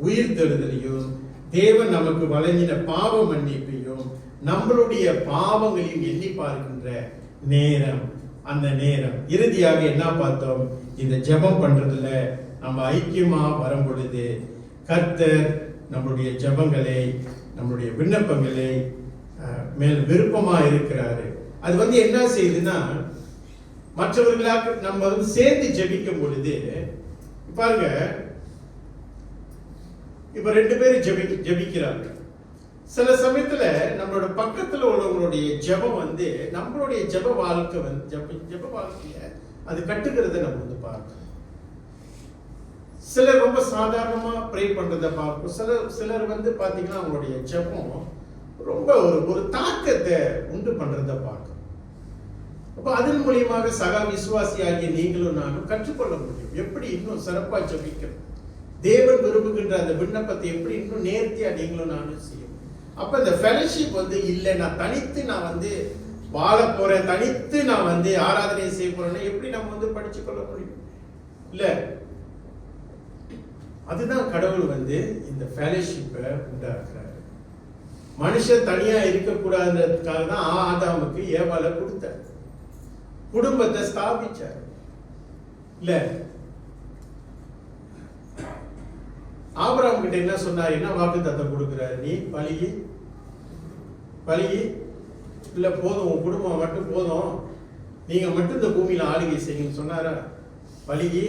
உயிர்த்தெழுதலையும் தேவன் நமக்கு வழங்கின பாவ மன்னிப்பையும் நம்மளுடைய பாவங்களையும் எண்ணி பார்க்கின்ற நேரம், அந்த நேரம். இறுதியாக என்ன பார்த்தோம், இந்த ஜெபம் பண்றதுல நம்ம ஐக்கியமா வரும் பொழுது கர்த்தர் நம்மளுடைய ஜெபங்களை, நம்மளுடைய விண்ணப்பங்களை மேல் விருப்பமா இருக்கிறாரு. அது வந்து என்ன செய்யுதுன்னா, மற்றவர்களாக நம்ம வந்து சேர்ந்து ஜெபிக்கும் பொழுது பாருங்க, இப்ப 2 பேரும் ஜெபிக்கிறாங்க. சில சமயத்துல நம்மளோட பக்கத்துல உள்ளவங்களுடைய ஜெபம் வந்து நம்மளுடைய ஜெப வாழ்க்கை வந்து ஜெப வாழ்க்கைய அது கட்டுக்கிறத நம்ம வந்து பார்க்கணும். சிலர் ரொம்ப சாதாரணமா ப்ரே பண்றதை பார்ப்போம். சிலர் வந்து பாத்தீங்கன்னா அவங்களுடைய ஜெபம் ரொம்ப ஒரு தாக்கத்தை உண்டு பண்றதை பார்க்கணும். அப்ப அதன் மூலியமாக சக விசுவாசியாகிய நீங்களும் நானும் கற்றுக்கொள்ள முடியும், எப்படி இன்னும் சிறப்பா ஜெபிக்கணும், தேவன் விரும்புகின்ற அந்த விண்ணப்பத்தை எப்படி இன்னும் நேர்த்தியா நீங்களும் நானும் செய்யும். அப்ப இந்த ஃபெலோஷிப் வந்து இல்லை, நான் தனித்து நான் வந்து வாழ போறேன், தனித்து நான் வந்து ஆராதனை செய்ய போறேன்னா எப்படி நம்ம வந்து படிச்சு கொள்ள முடியும்? இல்ல, அதுதான் கடவுள் வந்து இந்த ஃபெலோஷிப்பை உண்டாக்குறாரு. மனுஷன் தனியா இருக்கக்கூடாதுன்றதுக்காக தான் ஆதாமுக்கு ஏவாளை கொடுத்தார், குடும்பத்தை ஸ்தாபிச்சார். இல்ல, ஆபிரகாம் கிட்ட என்ன சொன்னார், என்ன வாக்குத்தத்தம் கொடுக்கிறாரு, நீ பலியி இல்ல போதும், உன் குடும்பம் மட்டும் போதும், நீங்க மட்டும் இந்த பூமியில ஆளுகை செய்யுங்கன்னு சொன்னாரா? பலியி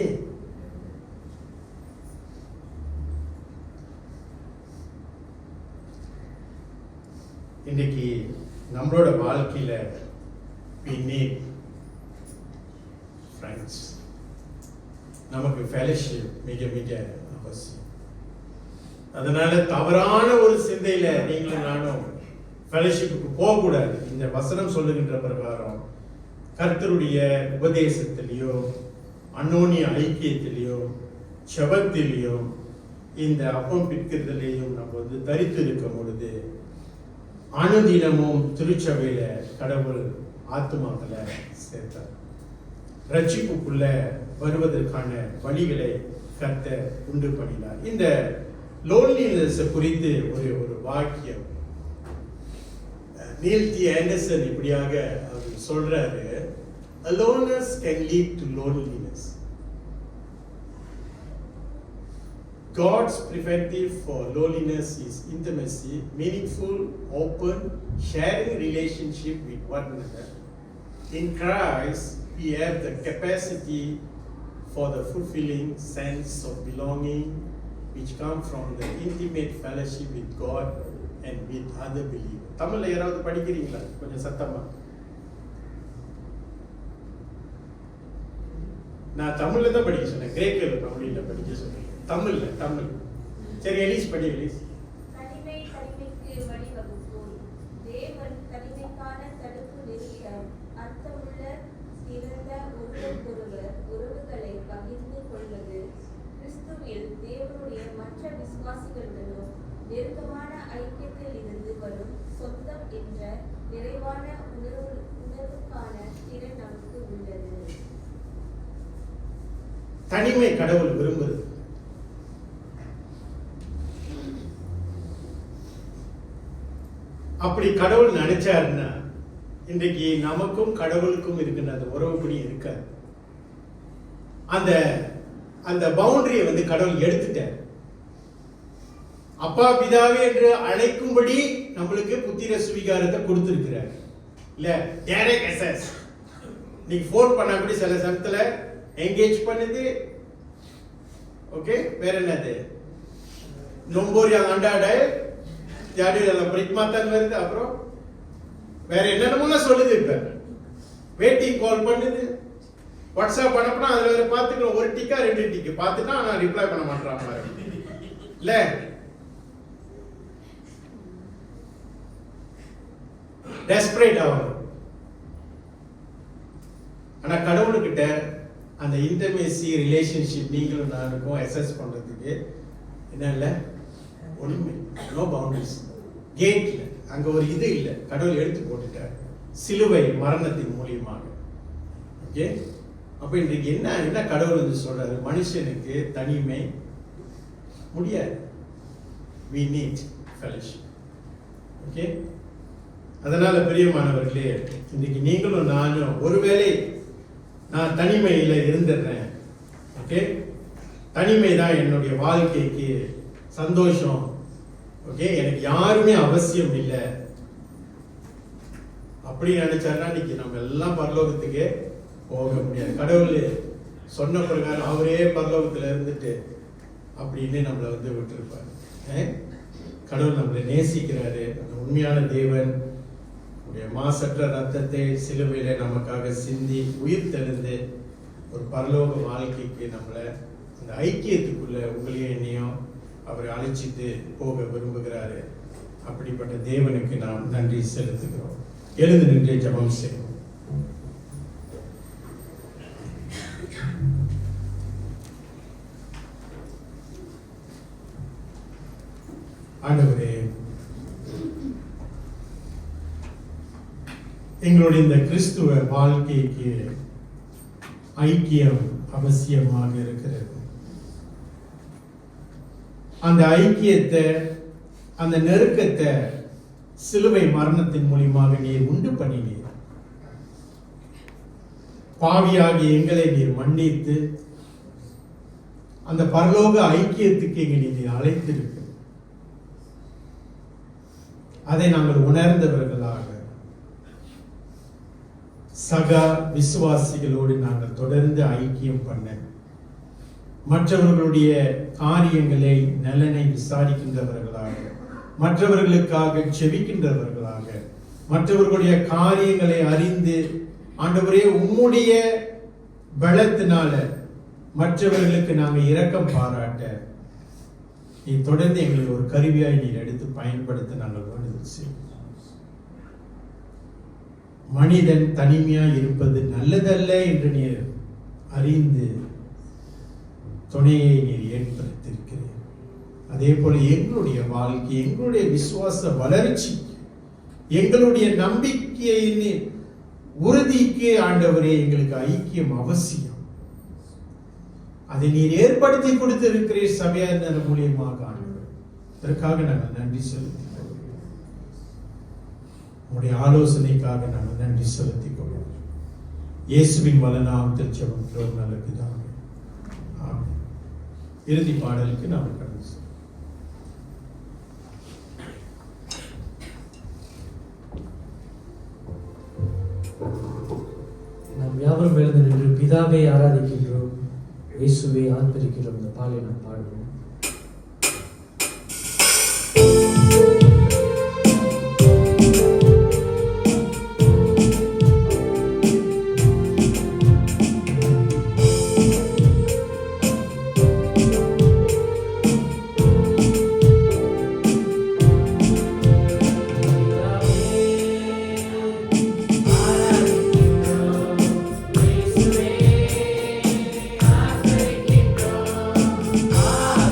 இன்னைக்கு நம்மளோட வாழ்க்கையில we need friends. நமக்கு ஃபெலோஷிப் மிக மிக அவசியம். அதனால தவறான ஒரு சிந்தையில நீங்களும் நானும் ஃபெலோஷிப்புக்கு போகக்கூடாது. இந்த வசனம் சொல்லுகின்ற பிரகாரம் கர்த்தருடைய உபதேசத்திலேயோ அன்னோனிய ஐக்கியத்திலேயோ செபத்திலேயோ இந்த அப்பம் பிற்கிறதுலேயும் நம்ம வந்து தரித்து இருக்கும் பொழுது அனுதினமும் திருச்சபையில கடவுள் ஆத்துமாக்களை சேர்த்தார். ரட்சிப்புக்குள்ள வருவதற்கான வழிகளை கர்த்தர் உண்டு பண்ணினார். இந்த லோன்லினஸ் குறித்து ஒரு வாக்கியம் நீல் டி ஆண்டர்சன் இப்படியாக அவர் சொல்றாரு, aloneness can lead to loneliness. God's preventive for loneliness is intimacy, meaningful, open, sharing relationship with one another. In Christ, we have the capacity for the fulfilling sense of belonging which come from the intimate fellowship with God and with other believers. தமிழ்ல யாராவது படிக்கிறீங்களா? கொஞ்சம் சத்தமா. நான் தமிழ்ல தான் படிக்க சொன்னேன், கிரேக்கல தமிழ்ல படிக்க சொன்னேன். தமிழ். சரி, எலிஸ் படி, எலிஸ். தனிமைக்கு வழிவகுக்கும் தேவன் தனிமைக்கான தடுப்பு நிறுத்தம் அர்த்தமுள்ள சிறந்த ஒருவருக்கொருவர் உறவுகளை பகிர்ந்து கொள்வது கிறிஸ்துவில் தேவனுடைய மற்ற விசுவாசிகளுடனும் நெருக்கமான ஐக்கியத்தில் இருந்து வரும் சொந்தம் என்ற நிறைவான உணர்வுக்கான திறன் நமக்கு உள்ளது. தனிமை கடவுள் விரும்புகிறது. அப்படி கடவுள் நினைச்சாருன்னா இன்றைக்கு நமக்கும் கடவுளுக்கும் இருக்கின்ற அந்த உறவுபடி இருக்காது. அந்த அந்த பவுண்டரியை வந்து கடவுள் எடுத்துட்டார். அப்பா பிதாவே என்று அழைக்கும்படி நம்மளுக்கு புத்திர சுவிகாரத்தை கொடுத்திருக்கிறார். இல்ல டைரக்ட் அக்சஸ். நீங்க போன் பண்ணா கூட சில சமயத்துல என்கேஜ் பண்ணுது. ஓகே, வேற என்னது? நொம்போரியா அண்டாடை ஜாடியில பிரிக்மாத்தான் வருது. அப்புறம் வேற என்னென்னமோ சொல்லுது. இப்ப வெயிட்டிங் கால் பண்ணுது, வாட்ஸ்அப் அனுப்புனா அதுல வேற பாத்துக்கலாம், ஒரு டிக்கா 2 டிக்கு பாத்துட்டா நான் ரிப்ளை பண்ண மாட்டேன் பாரு. இல்ல டெஸ்பரேட் ஆகும். ஆனா கடவுள்கிட்ட அந்த இன்டிமேசி ரிலேஷன்ஷிப் நீங்களும் நானுக்கும் அக்சஸ் பண்றதுக்கு என்ன இல்ல, ஒண்ணுமே, நோ பவுண்டரிஸ். கேட்ல அங்க ஒரு இது இல்ல, கடவுள் எடுத்து போட்டுட்டார் சிலுவை மரணத்தின் மூலியமாக. ஓகே, அப்ப இன்றைக்கு என்ன கடவுள் வந்து சொல்றாரு? மனுஷனுக்கு தனிமை முடியாது. we need fellowship. ஓகே, அதனால பிரியமானவர்களே, இன்னைக்கு நீங்களும் நானும் ஒருவேளை நான் தனிமையில இருந்துடுறேன், ஓகே, தனிமை தான் என்னுடைய வாழ்க்கைக்கு சந்தோஷம், ஓகே, எனக்கு யாருமே அவசியம் இல்லை அப்படி நினைச்சாருன்னா இன்னைக்கு நம்ம எல்லாம் பரலோகத்துக்கே போக முடியாது. கடவுள் சொன்ன பிரகாரம் அவரே பரலோகத்துல இருந்துட்டு அப்படின்னு நம்மளை வந்து விட்டுருப்பாரு. கடவுள் நம்மளை நேசிக்கிறாரு. அந்த உண்மையான தேவன் மாசற்ற ரத்தத்தை சிலுவையில நமக்காக சிந்தி உயிர் தெழுந்து ஒரு பரலோக வாழ்க்கைக்கு நம்மளை அந்த ஐக்கியத்துக்குள்ள உங்களையும் என்னையும் அவர் அழைச்சிட்டு போக விரும்புகிறாரு. அப்படிப்பட்ட தேவனுக்கு நாம் நன்றி செலுத்துகிறோம். எழுந்து நின்று ஜெபம் செய்வோம். ஆண்டவரே, எங்களுடைய இந்த கிறிஸ்துவ வாழ்க்கைக்கு ஐக்கியம் அவசியமாக இருக்கிறது. அந்த ஐக்கியத்தை, அந்த நெருக்கத்தை சிலுவை மரணத்தின் மூலமாக நீர் உண்டு பண்ணினீர். பாவியாகி எங்களை நீர் மன்னித்து அந்த பரலோக ஐக்கியத்துக்கு எங்களை நீர் அழைத்திருக்க, அதை நாங்கள் உணர்ந்தவர்களாக சக விசுவாசிகளோடு நாங்கள் தொடர்ந்து ஐக்கியம் பண்ண, மற்றவர்களுடைய காரியங்களை நலனை விசாரிக்கின்றவர்களாக, மற்றவர்களுக்காக செபிக்கின்றவர்களாக, மற்றவர்களுடைய காரியங்களை அறிந்து ஆண்டவரே உம்முடைய பலத்தினால மற்றவர்களுக்கு நாங்கள் இரக்கம் பாராட்ட நீ தொடர்ந்து எங்களை ஒரு கருவியாய் நீர் எடுத்து பயன்படுத்த நாங்கள் வேண்டுதல் செய்வோம். மனிதன் தனிமையாய் இருப்பது நல்லதல்ல என்று நீர் அறிந்து துணையை நீர் ஏற்படுத்தியிருக்கிறீர். அதே போல எங்களுடைய வாழ்க்கை, எங்களுடைய விசுவாச வளர்ச்சி, எங்களுடைய நம்பிக்கையின் உறுதிக்கு ஆண்டவரே எங்களுக்கு ஐக்கியம் அவசியம். அதை நீர் ஏற்படுத்தி கொடுத்திருக்கிறீர் சபையார் மூலியமாக. ஆண்டவர், இதற்காக நாங்கள் நன்றி செலுத்திக் கொள்கிறோம். உங்களுடைய ஆலோசனைக்காக நாங்கள் நன்றி செலுத்திக் கொள்கிறோம். இயேசுவின் வல்லநாமத்தில் ஜெபம் நல்ல பிதாவே, ஆமென். இறுதி பாடலுக்கு நாம் கடந்து செல்வோம். நாம் யாவரும் எழுந்து நின்று பிதாவை ஆராதிக்கின்றோம், இயேசுவை ஆர்ப்பரிக்கிறோம். இந்த பாலை நாம் பாடுவோம். ஆ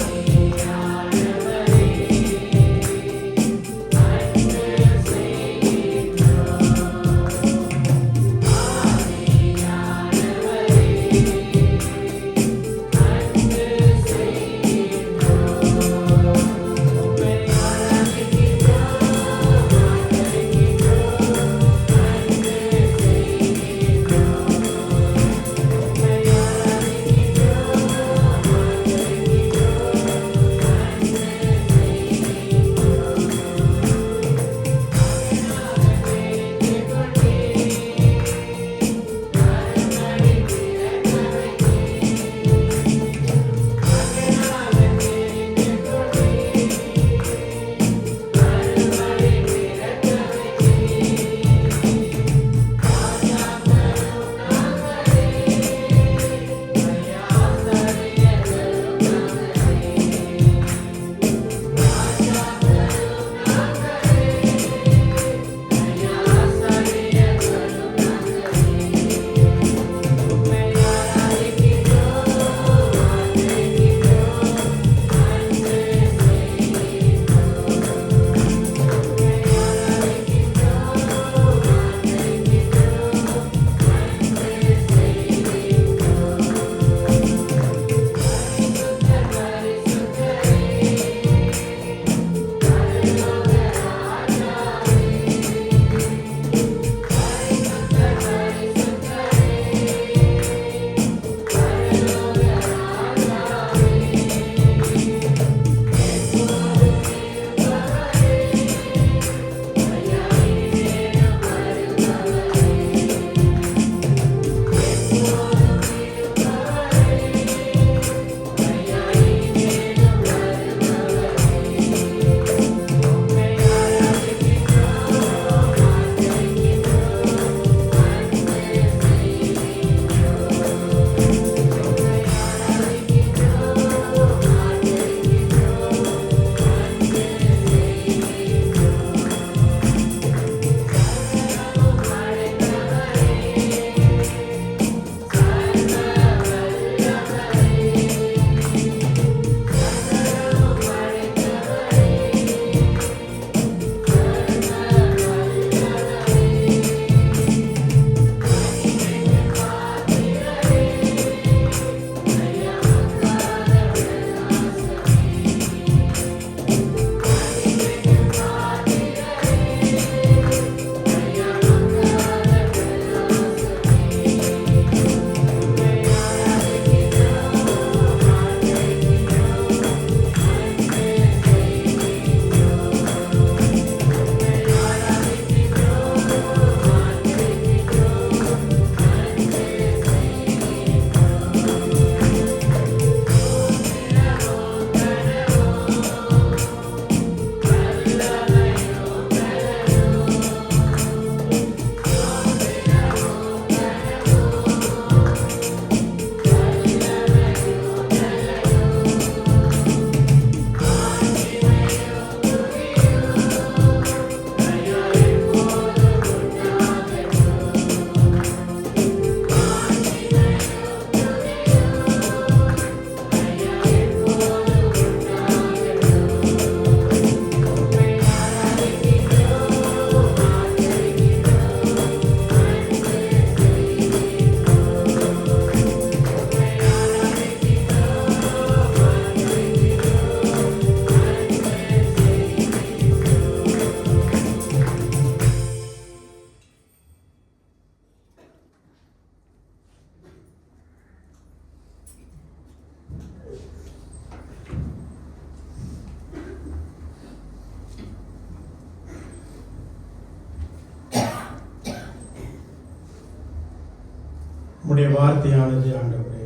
உம்முடைய வார்த்தையானது ஆண்டவரே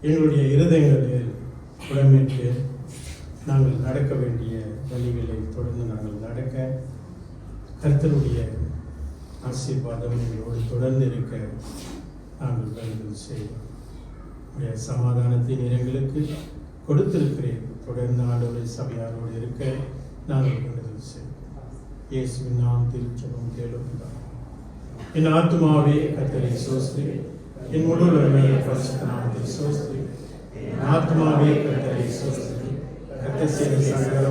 எங்களுடைய இருதயங்களில் புடமிட்டு நாங்கள் நடக்க வேண்டிய வழிகளை தொடர்ந்து நாங்கள் நடக்க கர்த்தருடைய ஆசீர்வாதம் எங்களோடு தொடர்ந்து இருக்க நாங்கள் வேண்டுதல் செய்வோம். உடைய சமாதானத்தை எங்களுக்கு கொடுத்திருக்கிறேன். தொடர்ந்து ஆண்டவருடைய சபையாரோடு இருக்க நாங்கள் வேண்டுதல் செய்வோம். இயேசுவின் நாமத்தில் ஜெபம் கேளுங்கள். என் ஆத்துமாவே கர்த்தரை ஸ்தோத்திரி, என் முழு உலகமே பரிசுத்த நாமத்தை ஸ்தோத்திரி. என் ஆத்துமாவே கர்த்தரை ஸ்தோத்திரி, கர்த்தர் செய்த சகல